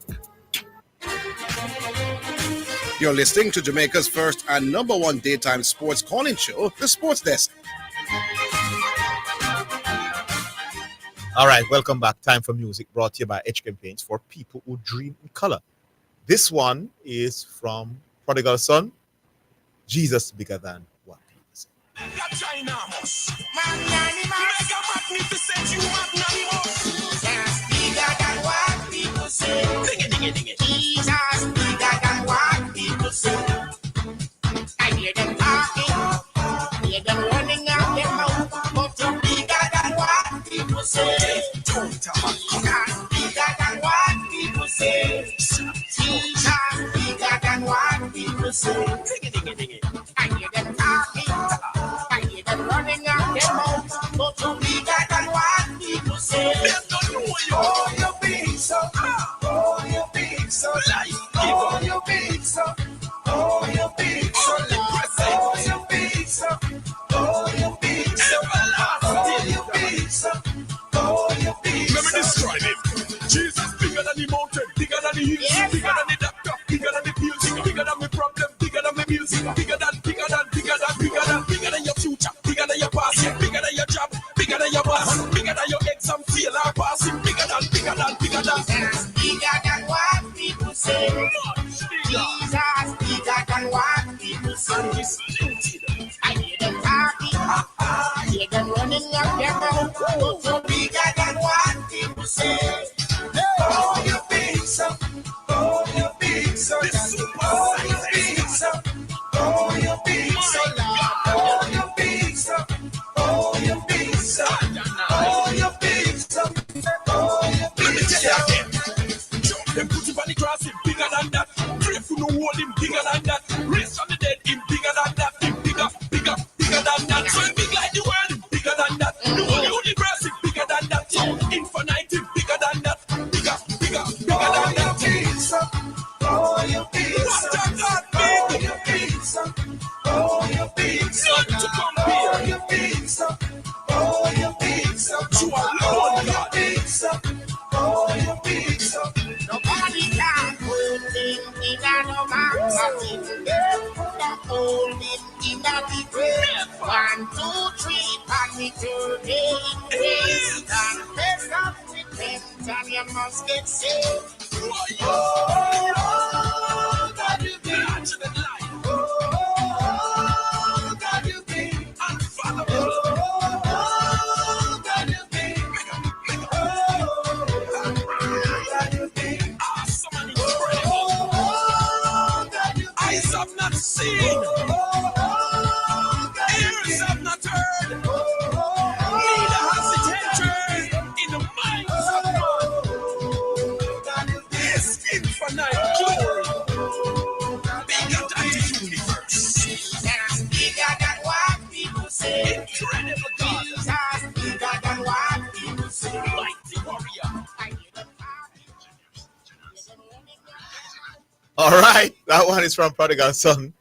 You're listening to Jamaica's first and #1 daytime sports calling show, The Sports Desk. All right, welcome back. Time for music brought to you by H Campaigns for people who dream in color. This one is from Prodigal Son, Jesus Bigger Than What People Say. Jesus bigger than what people say. I hear them talking, hear them running out their mouth, but you're bigger than what people say. Don't talk. Jesus bigger than what people say. Jesus bigger than what people say. I hear them talking, I hear them running out their mouth, but you're bigger than what people say. Oh, you're big so. Oh, you're big so. Oh, you're big so. Oh, you're big so. Oh, you're big so. Oh, you're big so. Oh, you're big so. Oh, you're big so. Let me describe him. Jesus bigger than the mountain, bigger than the hills, bigger than the doctor, bigger than the pills, bigger than the problem, bigger than the music, bigger than your future, bigger than your past, bigger than your job, bigger than your boss, bigger than your exam fail or passing, bigger than. Bigger than what people say. Jesus bigger than what people say. I hear them talking, I hear them running up their mouth. But you're bigger than what people say. Oh, you're big so. Oh, you're big so. Oh, you're big so. Oh, you're big so. Oh, you're big so. Oh, you're big so. Oh, you're big so. Oh, you're big so. Them put him on the cross, him bigger than that. Pray for no hold him bigger than that. Raise from the dead, him bigger than that. Him bigger than that. So him big like the world, him bigger than that. The whole universe, him bigger than that. So infinite, him bigger than that. Bigger than that. Oh, you're big so. Oh, you're big so. Oh, you're big so. None to compare. Oh, you're big so. Oh, you're big so. You alone, God. Big so. Oh, you're big so. Nobody can hold him in a man's nothing. Hold him in a big grave. 1, 2, 3, panic today. Confess up, repent, and you must get saved. Oh, God, you big. Oh, God, you big. Unfathomable. have not seen, ears have not heard, neither has it entered in the minds of man. This infinite glory, bigger than the universe, Bigger than what people say. incredible God, Jesus, bigger than what people say. mighty warrior. All right, that one is from Prodigal Son.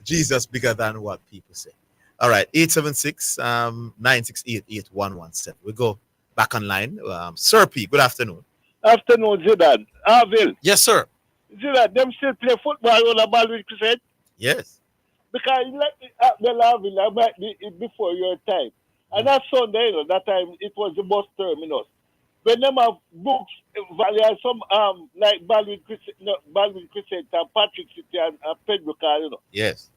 Jesus bigger than what people say. All right, 876-968-8117. We go back online. Sir P, good afternoon. Afternoon, Zidane. Orville. Yes, sir. Zidane, them still play football on the ball with Crusade? Yes. Because like Orville, I might be before your time. And that Sunday, you know, that time it was the bus terminus. When them have books, there some like Baldwin Crusade, and Patrick City and Pedro Car, you know. Yes.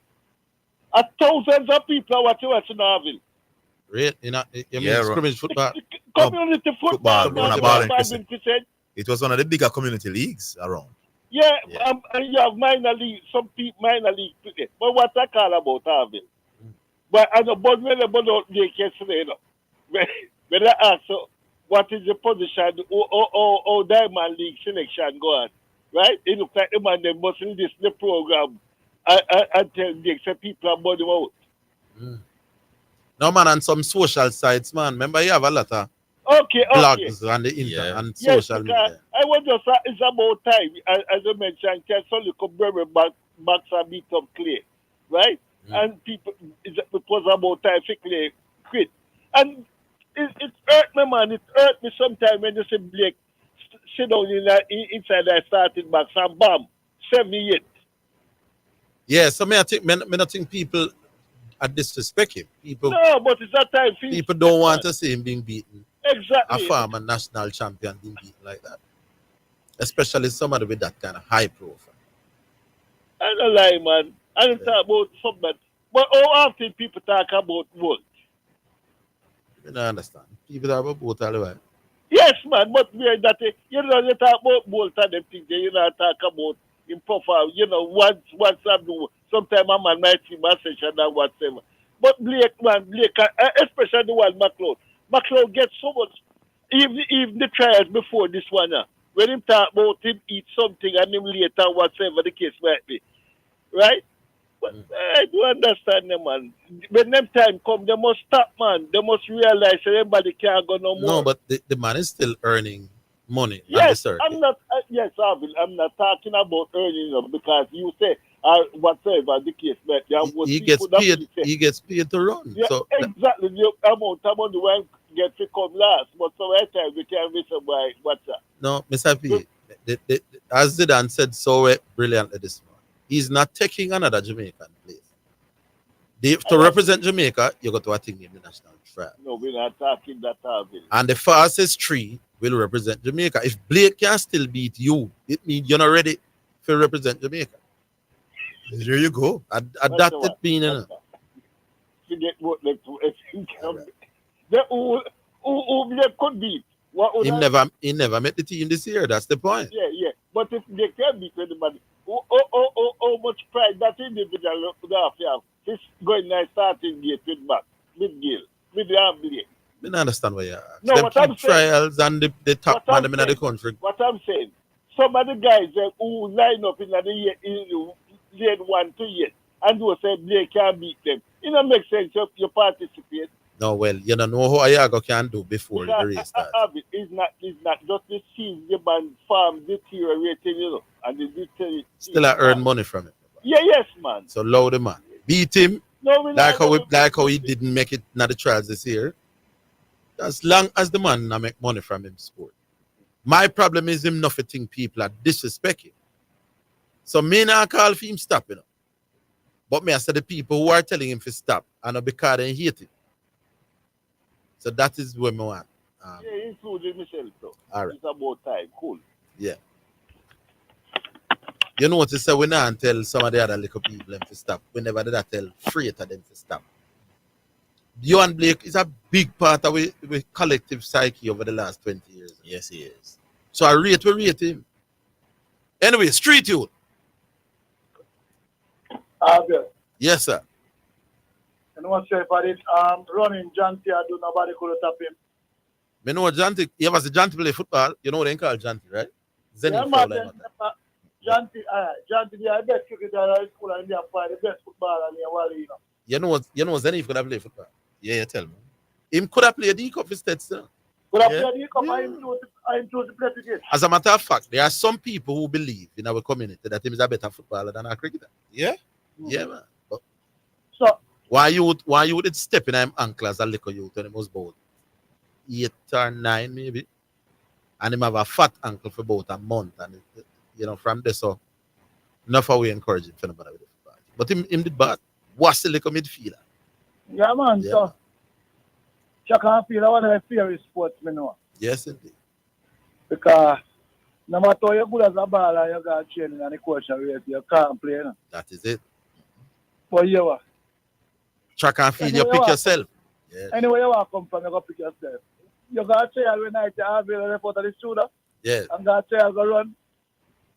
Thousands of people are watching Orville. Really? You mean scrimmage football? Community football, man, Baldwin Baldwin Crusade. It was one of the bigger community leagues around. Yeah, and you have minor league, some people minor league cricket. But what I call about Orville? But as a board, when the board out there yesterday, you know, when I ask, so, what is the position, or Diamond League selection go on, right? It looks like the man, they must list the program and tell the except people are body out. No, man, on some social sites, man. Remember, you have a lot of blogs on the internet and social media. I was just, it's about time, as I mentioned, can solely come bring backs and beat up Clay, right? And people, it was about time for Clay quit. And it hurt me, man. It hurt me sometimes when you see Blake sit down inside that starting box and bam, 78. Yeah, so I don't think people are disrespect him. People, no, but it's that time. People don't want to see him being beaten. Exactly. A former national champion being beaten like that. Especially somebody with that kind of high profile. I don't lie, man. I don't talk about something. But how often people talk about Bolt? You don't understand. People talk about Bolt all the way. Yes, man, but you talk about Bolt and them things, you talk about him profile, what's up do. Sometimes a man might see my session and whatever. But Blake, especially the one McLeod gets so much, even the trials before this one, when him talk about him eat something and him later, whatever the case might be. Right? But I do understand them, man. When them time come, they must stop, man. They must realize that everybody can't go no more. No, but the man is still earning money. Yes, I'm not. Yes, I'm not talking about earning because you say whatever the case might be. He gets paid. He gets paid to run. Yeah, so exactly. The amount the one get to come last, but so right time we can reason why what's that? No, Mr. P. As Zidane said so brilliantly this morning, he's not taking another Jamaican place. To represent Jamaica, you got to attend in the national trial. No, we're not talking that. And the fastest three will represent Jamaica. If Blake can still beat you, it means you're not ready to represent Jamaica. There you go. Adapt it being enough. Forget what who Blake could beat. He never met the team this year. That's the point. Yeah. But if they can beat anybody, how much pride that individual would have to have. He's going to starting gate with Gil, with the Blake. I don't understand why you ask. No, what I'm saying, trials and the top man in the country. What I'm saying, some of the guys who line up in the lane 1 to 8 and who say Blake can beat them. It don't make sense if you participate. No, well, you don't know how Ayago can do before the race starts. It's not just the season the band farm deteriorating, and the still I earn money from it. Yeah, yes, man. So load the man. Beat him. No, like how he didn't make it in the trials this year. As long as the man not make money from him sport. My problem is him not think people are disrespect him. So me not call for him stop, But me I say the people who are telling him to stop and not because they hate him. So that is where I want. Yeah, including Michelle, so. All right. It's about time. Cool. Yeah. You know what to say, we not tell some of the other little people them to stop. We never did tell Freighter them to stop. You and Blake is a big part of our collective psyche over the last 20 years. Yes, he is. So we rate him. Anyway, street youth. Abel. Yes, sir. And what's say for this running Janty, I do nobody could tap him. Me know Janty, you ever see Janty play football? You know what they call Janty, right? Yeah, man, Janty, I bet cricketer in high school and they are the best footballer in the world, you know. You know Zenith could have played football. Yeah, you tell me. Him could have played D-Cup instead, sir. Could have played D-Cup, I choose to play cricket. As a matter of fact, there are some people who believe in our community that him is a better footballer than a cricketer. Yeah? Yeah, man. But so why you would step in him ankle as a little youth when he was about 8 or 9 maybe? And him have a fat ankle for about a month. And from there, so enough how we encourage him for nobody with the football. But him did bad. What's the little midfielder? Yeah, man. Yeah, So track and field, one of my favorite sports, me know. yes, indeed. Because no matter how you're good as a baller, you got training and the coach rate, you can't play. You know? That is it. But you what? Track and field, you pick yourself. Yes. Anyway, you want to come from, you go pick yourself. You got to trail when night, you have a report of the shooter. Yes. And got to trail, go run.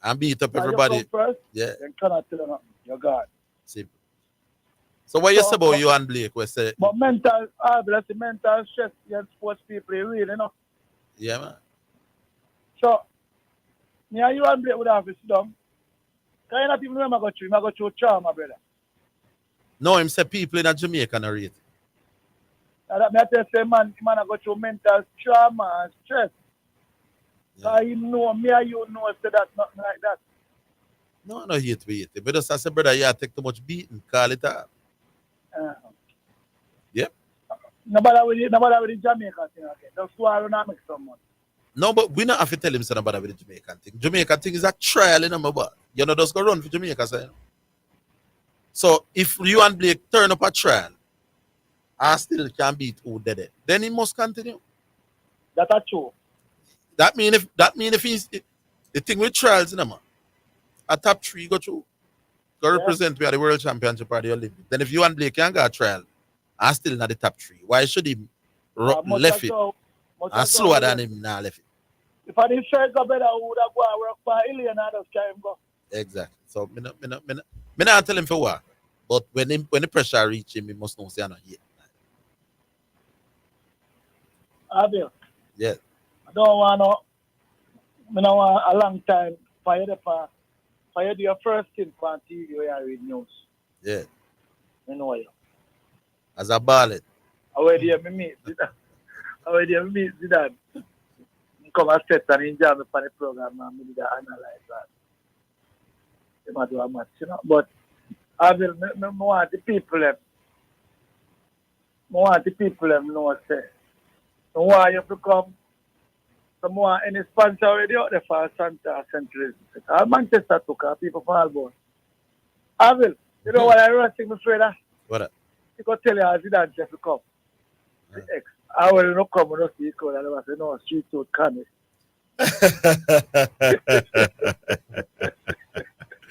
And beat up And everybody. you come first, Yeah. then cannot tell you nothing. You got it. Simple. So what you say about you and Blake? We say, But mental, that's the mental stress against sports people, really, you know. yeah, man. So, me and you and Blake would have to sit down. Can you not even know I go through? I go through trauma, brother. No, him say people in Jamaica not rate. And that me I tell you, man I go through mental trauma and stress. Yeah. You know, me and you know, say that nothing like that. No, no hate we hate. But just I say, brother, you take too much beating, call it out. Yep. Nobody with the Jamaica thing again. That's why I don't make some money. No, but we not have to tell him something about the Jamaican thing. Jamaican thing is a trial in my boy. You know, just go run for Jamaica, say. So if you and Blake turn up a trial, I still can beat who did it, then he must continue. That's true. That mean if he's the thing with trials, you know, man, a top 3 go through. Go represent me at the World Championship or the Olympics. Then if you and Blake can go a trial, I'm still not the top 3. Why should he left it and slower than him now left it? If I didn't try to go better, I would have gone work for Alien and just try him go. Exactly. So me not tell him for what. But when the pressure reach him, he must know say I'm not here. Abel. Yeah. I don't want a long time for you do your first thing on TV where you read news. Yeah. I know you. As a ballet. How do you meet Zidane? Come and set and enjoy me for the program and me analyze that. You might do a match, you know. But I will want the people know say. I want you to come. So more any sponsor already out there for Santa Central. Manchester took people for all board. I will. You know what I was saying, my friend? What? You can tell you how Zidane just to come. The ex. I will not come and not see you. And I was saying, no, street road coming.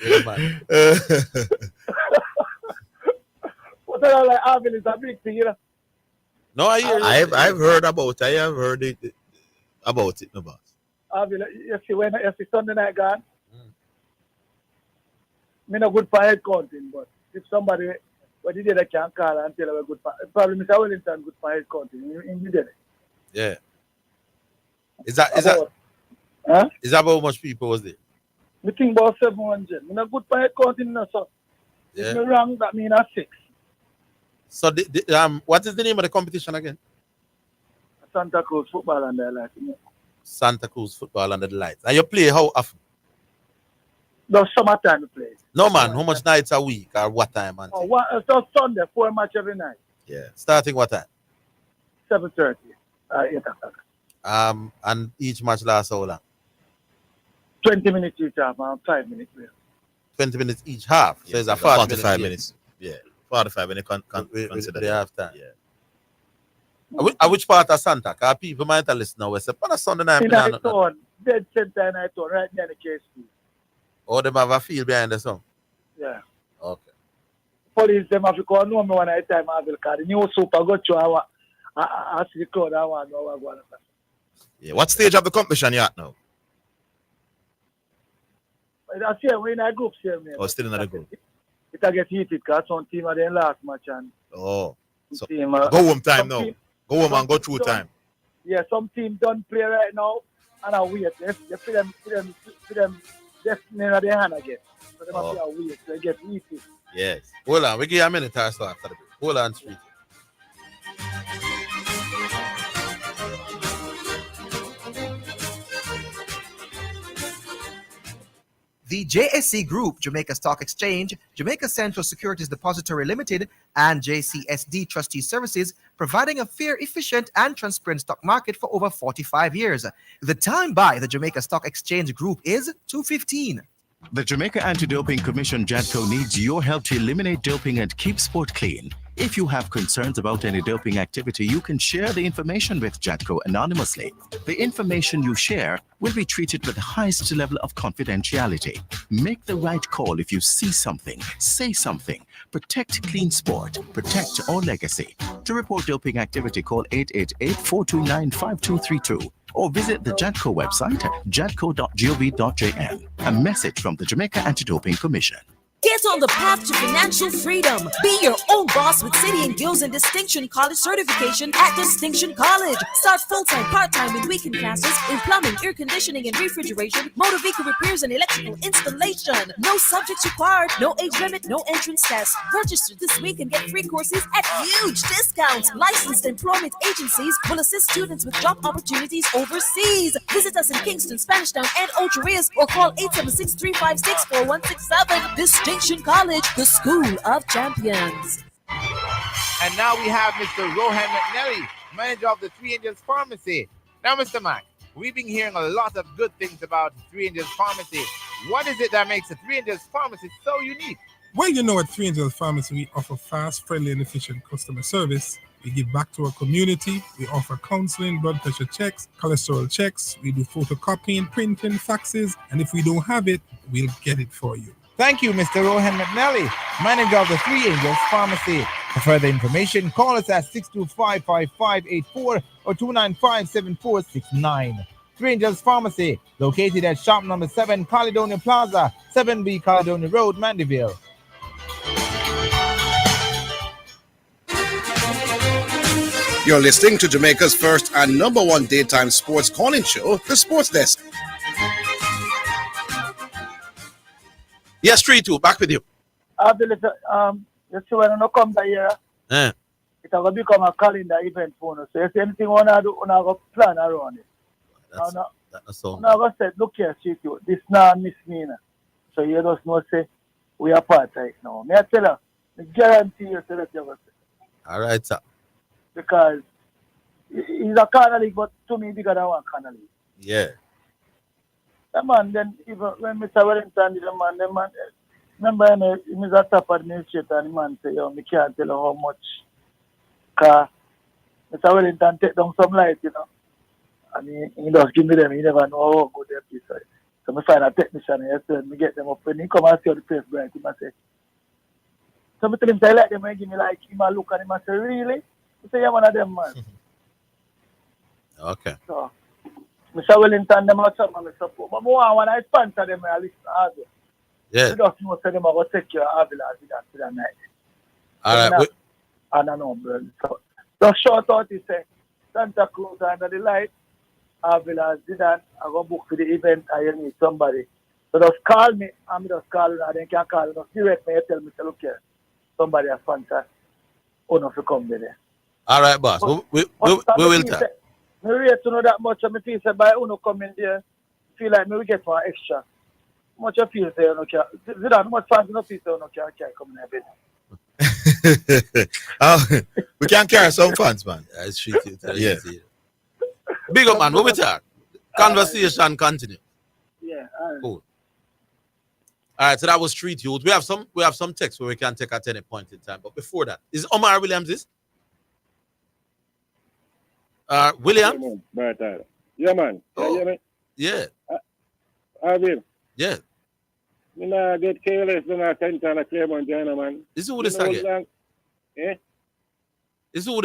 Yeah, man. What I like, Avil is a big thing, you know. No, I hear I've heard about it. I have heard it about it, no boss. Avil, you see Sunday night gone. Me not good for head counting, but if somebody what did they can call and tell we're good for probably Mr. Wellington good for head counting in the day. Yeah. Is that about how much people was there? Me think about 700. Me not good for head counting, no, so if me wrong, that means 6. So what is the name of the competition again? Santa Cruz Football Under the Lights. Santa Cruz Football Under the Lights. And you play how often? No, summertime you play. No, man. How much nights a week or what time? So Sunday, 4 match every night. Yeah. Starting what time? 7:30. 8 o'clock. And each match lasts how long? 20 minutes each half and 5 minutes. 20 minutes each half. So it's a 45 minutes. Yeah. 45 minutes consider the half time. Yeah. Which part of Santa? Because people might listen now. We say, on a Sunday night. In I town, dead center in I town, right near the KSP. Oh, them have a field behind the song? Yeah. Okay. Police, them have to call know me one at a time, because the new super got you. I see the crowd, I want to know what going on. Yeah. What stage of the competition you at now? I say we're in a group, same name. Oh, still in a group. it'll get heated because some team are their last match and Oh. So team, go home time some now. team- Go home some and go team through don't- time. Yeah, some team don't play right now and I wait. They put them destiny in their hand again. So they must be a wait. They get heated. Yes. Hold on, we give you a minute or so after the break. Hold on, Street. The JSC Group, Jamaica Stock Exchange, Jamaica Central Securities Depository Limited, and JCSD Trustee Services, providing a fair, efficient, and transparent stock market for over 45 years. The time by the Jamaica Stock Exchange Group is 2:15. The Jamaica Anti-Doping Commission, JADCO, needs your help to eliminate doping and keep sport clean. If you have concerns about any doping activity, you can share the information with JADCO anonymously. The information you share will be treated with the highest level of confidentiality. Make the right call if you see something, say something. Protect clean sport. Protect our legacy. To report doping activity, call 888-429-5232 or visit the JADCO website, jadco.gov.jm. A message from the Jamaica Anti-Doping Commission. Get on the path to financial freedom. Be your own boss with City and Guilds and Distinction College certification at Distinction College. Start full-time, part-time, and weekend classes in plumbing, air conditioning, and refrigeration, motor vehicle repairs, and electrical installation. No subjects required, no age limit, no entrance test. Register this week and get free courses at huge discounts. Licensed employment agencies will assist students with job opportunities overseas. Visit us in Kingston, Spanish Town, and Ocho Rios, or call 876-356-4167. Distinction College, the school of champions. And now we have Mr. Rohan McNally, manager of the Three Angels Pharmacy. Now, Mr. Mac, we've been hearing a lot of good things about Three Angels Pharmacy. What is it that makes the Three Angels Pharmacy so unique? Well, you know, at Three Angels Pharmacy, we offer fast, friendly, and efficient customer service. We give back to our community. We offer counseling, blood pressure checks, cholesterol checks. We do photocopying, printing, faxes, and if we don't have it, we'll get it for you. Thank you, Mr. Rohan McNally, manager of the Three Angels Pharmacy. For further information, call us at 625-5584 or 295-7469. Three Angels Pharmacy, located at shop number 7, Caledonia Plaza, 7B Caledonia Road, Mandeville. You're listening to Jamaica's first and #1 daytime sports calling show, The Sports Desk. Yes, 3-2, back with you. You see when you come that year, it will become a calendar event for us. So if anything you want to do, you have to plan around it. That's all. Now I said, look here, CTO, this now miss me now. So you just know say we are part right now. May I tell you, I guarantee you that you will say. All right, sir. Because he's a corner league, but to me bigger than one corner league. Yeah. The man then even when Mr. Wellington did the man, remember he was a top administrator and the man say, yo, me can't tell you how much. Cause Mr. Wellington take down some light, you know. And he just give me them, he never know how good they be. So I find a technician and yesterday, me get them up when he come and see how the place bright, he must say. So I tell him, say, I like them and give me like him a look and he must say, really? I say, yeah, one of them, man. Okay. So, Mr. Wellington, them are some of my support. But more when I sponsor them, I listen to them. Yeah. You just know, say them are going to take care of Orville and Zidane to the night. All right. I don't know, bro. So, just short out, he say, Santa Cruz under the light, Orville and Zidane, I go book for the event, I need somebody. So just call me, and just call you, and then can call you, just direct me, and tell me, say, look here, somebody has sponsor, who not to come there. All right, boss. We will talk. I rate to know that much of me feel say by uno come in there, feel like me we get one extra. Much of feel say you know can Zidane, much fans no feel say you know can come in here. We can carry some fans, man. That's true. Yeah. Big up, man. What we talk? Conversation continue. Yeah. Cool. All right, so that was Street Youth. We have some text where we can take at any point in time. But before that, is Omar Williams this? William? Yeah, man. Oh. You hear me? Yeah. Arvin. Yeah. Me nah get careless when I send to Claremont, man. Is who this again? Is who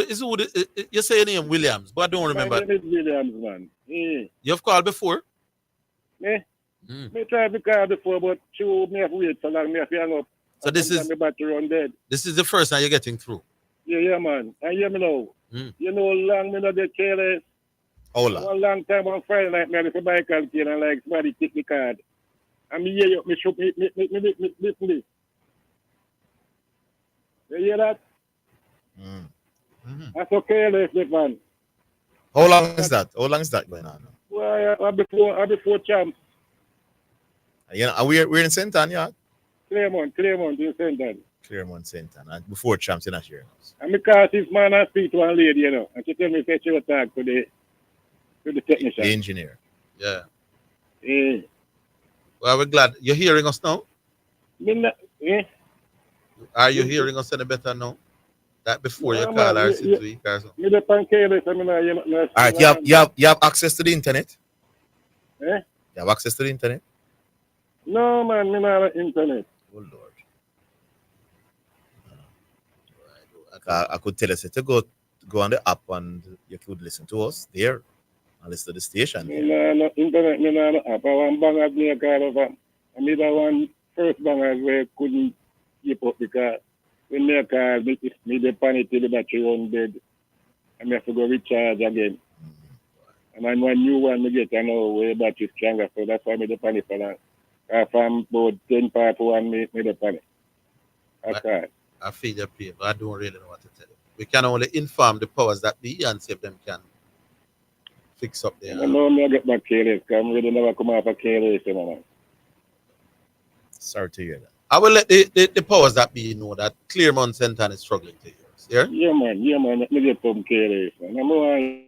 you say your name Williams, but I don't remember. My name is Williams, man. Yeah. You've called before? Me? Me tried to call before, but she would me have wait so long, me have to hang up. So this is the battery run dead. this is the first time you're getting through. Yeah, man. And hear me now. Mm. You know how long me not get careless. Hold on. One long time on Friday night, me have to buy a calculator and like somebody take the card. And me hear you, me shoot me listen this. You hear that? That's so careless, that man. How long is that? How long is that going on? Well, before champ. Yeah, and we're in St. Anne, yeah. Claremont in St. Anne. Claremont St. Anne. And before champs in Asher. And because this man I speak to one lady, you know, and she tell me say she will talk to the technician. The engineer. Yeah. Yeah. Well, we're glad you're hearing us now. Yeah. Are you hearing us any better now? That before you Yeah, call man, our yeah, city or something. Me the pan careless, I mean, All right, you have access to the internet? Eh? You have access to the internet? No, man, me not have internet. Oh, Lord. I could tell us to go on the app and you could listen to us there and listen to the station. Me no internet, me no app. I want bangers me a call over. I mean, that one first bangers where couldn't keep up because when me a call, me the panic till the battery run dead. And me have to go recharge again. And then one new one me get, I know where battery stronger, so that's why me the panic for that. If I'm about 10 part one, me the panic. That's all. I feel your pain, but I don't really know what to tell you. We can only inform the powers that be and see if them can fix up there. I know me get back careless, because I'm really never come off a careless, you know, man. Sorry to hear that. I will let the powers that be know that Claremont Center is struggling to hear us. Yeah? Yeah, man. Let me get some careless, man. I'm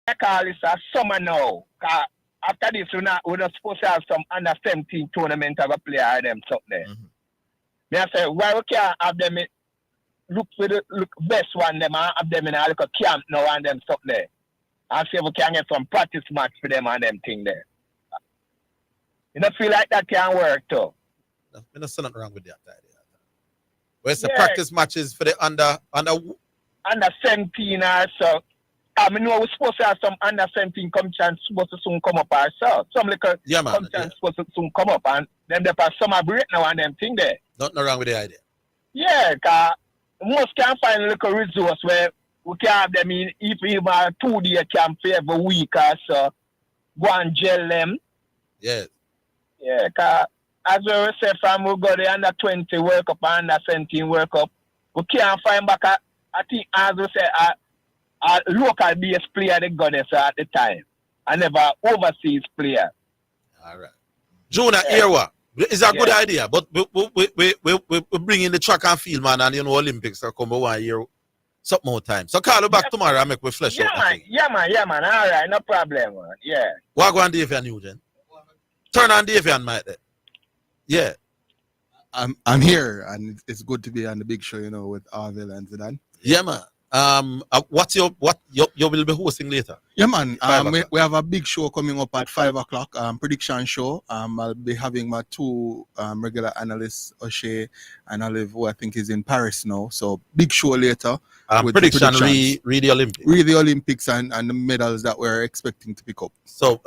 I call this a summer now. 'Cause after this, we're not supposed to have some under 17 tournament of a player them something there. Me I say, why we can't have them look for the best one them and have them in a little camp now and them something there. And see if we can get some practice match for them and them thing there. You don't feel like that can work too? There's nothing wrong with that idea. Where's the practice matches for the under 17 or so? I mean, we're supposed to have some under 17 competition supposed to soon come up ourselves. Some little competition supposed to soon come up and then they pass summer break now and them thing there. Nothing wrong with the idea. Yeah, because most can find a little resource where we can have them in even a 2-day camp for every week or so. Go and gel them. Yes. Yeah, because as we say from we go the under 20 World Cup and under 17 World Cup, we can't find back I think as we say a local base player they got there at the time. I never overseas player. All right. Jonah, Ewa, it's a good idea, but we bring in the track and field, man, and Olympics are come 1 year, some more time. So call you back tomorrow and make we flesh out. Yeah, man. All right, no problem, man. Yeah. What go on Davian Nugent? Turn on Davian, mate. Yeah. I'm here, and it's good to be on the big show, with Orville and Zidane. Yeah, man. What you will be hosting later? Yeah, man. We have a big show coming up at 5:00. Prediction show. I'll be having my two regular analysts, O'Shea and Olive, who I think is in Paris now. So big show later. Prediction read the Olympics. Read the Olympics and the medals that we're expecting to pick up. So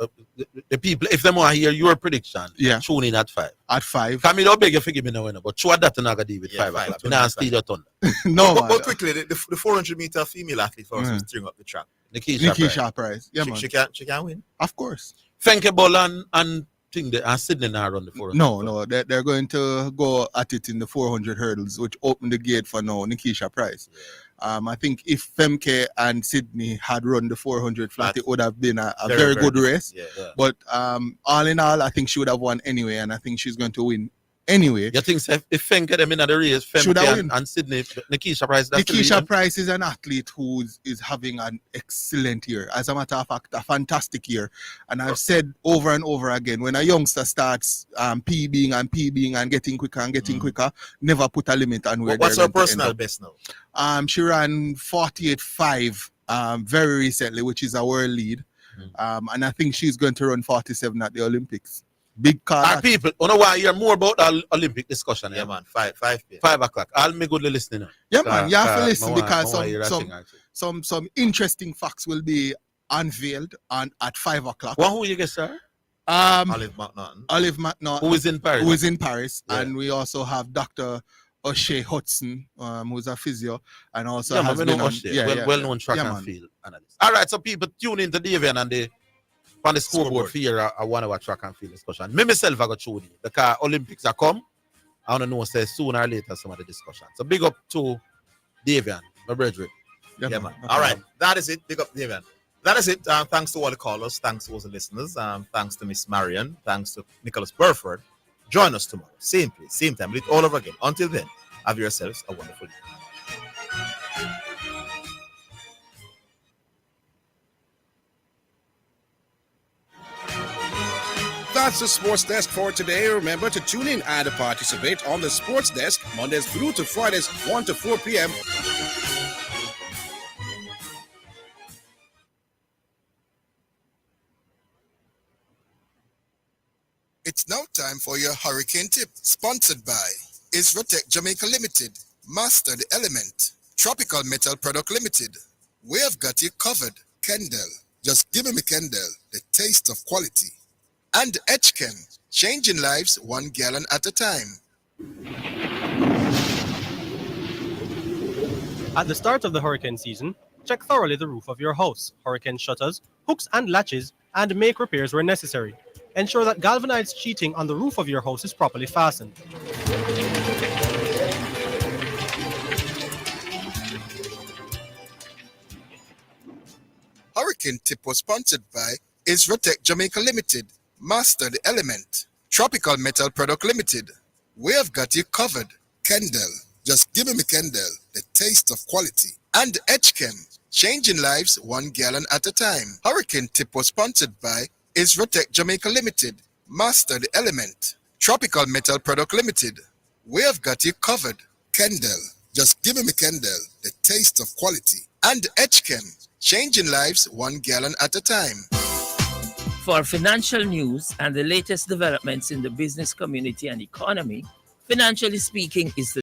the people, if they want to hear your prediction, tune in at 5. At 5. Come don't beg you forgive me now, but show that not gonna deal with 5:00. Now steal your thunder. No, but quickly, the 400-meter female athlete for us who's string up the track. Nikisha Price. Yeah, man. She can win. Of course. Fenke Ball and Sydney now run the 400. No, they're going to go at it in the 400 hurdles, which open the gate for now, Nikisha Price. I think if Femke and Sydney had run the 400 flat, it would have been a very good race. Yeah. But all in all, I think she would have won anyway, and I think she's going to win anyway. You think if Femke them in the race, Femke and Sydney, Nikisha Price? Nikisha Price is an athlete who is having an excellent year. As a matter of fact, a fantastic year. And I've said over and over again, when a youngster starts PBing and getting quicker, never put a limit on where what's her personal best now? She ran 48.5 very recently, which is a world lead. And I think she's going to run 47 at the Olympics. Big car. Our people, you know why you hear more about the Olympic discussion? Yeah, man. 5 o'clock. I'll make good listening. Yeah, man. You have to listen because some interesting facts will be unveiled at 5 o'clock. Well, who you get, sir? Olive McNaughton. Who is in Paris. Yeah. And we also have Dr. O'Shea Hudson, who's a physio, and also has been well-known track and field analyst. All right, so people tune into Davian and on the scoreboard for a 1 hour track and field discussion. Me myself I got tune in because Olympics are come. I want to know say sooner or later some of the discussion. So big up to Davian, my brethren. Yeah, man. All right, that is it. Big up Davian. That is it. Thanks to all the callers. Thanks to all the listeners. Thanks to Miss Marion. Thanks to Nicholas Burford. Join us tomorrow. Same place, same time. We'll do it all over again. Until then, have yourselves a wonderful day. That's the Sports Desk for today. Remember to tune in and participate on the Sports Desk Mondays through to Fridays, 1 to 4 p.m. It's now time for your hurricane tip, sponsored by Isratech Jamaica Limited, Master the Element, Tropical Metal Product Limited. We have got you covered. Kendall, just give me Kendall, the taste of quality. And Etchchem, changing lives 1 gallon at a time. At the start of the hurricane season, check thoroughly the roof of your house, hurricane shutters, hooks and latches, and make repairs where necessary. Ensure that galvanized sheeting on the roof of your house is properly fastened. Hurricane Tip was sponsored by Isratech Jamaica Limited, Master the Element, Tropical Metal Product Limited. We have got you covered. Kendall, just give me Kendall, the taste of quality. And Etchchem, changing lives 1 gallon at a time. Hurricane Tip was sponsored by Isratech Jamaica Limited, Master the Element, Tropical Metal Product Limited. We have got you covered. Kendall, just give me Kendall, the taste of quality. And Edgechem, changing lives 1 gallon at a time. For financial news and the latest developments in the business community and economy, Financially Speaking is the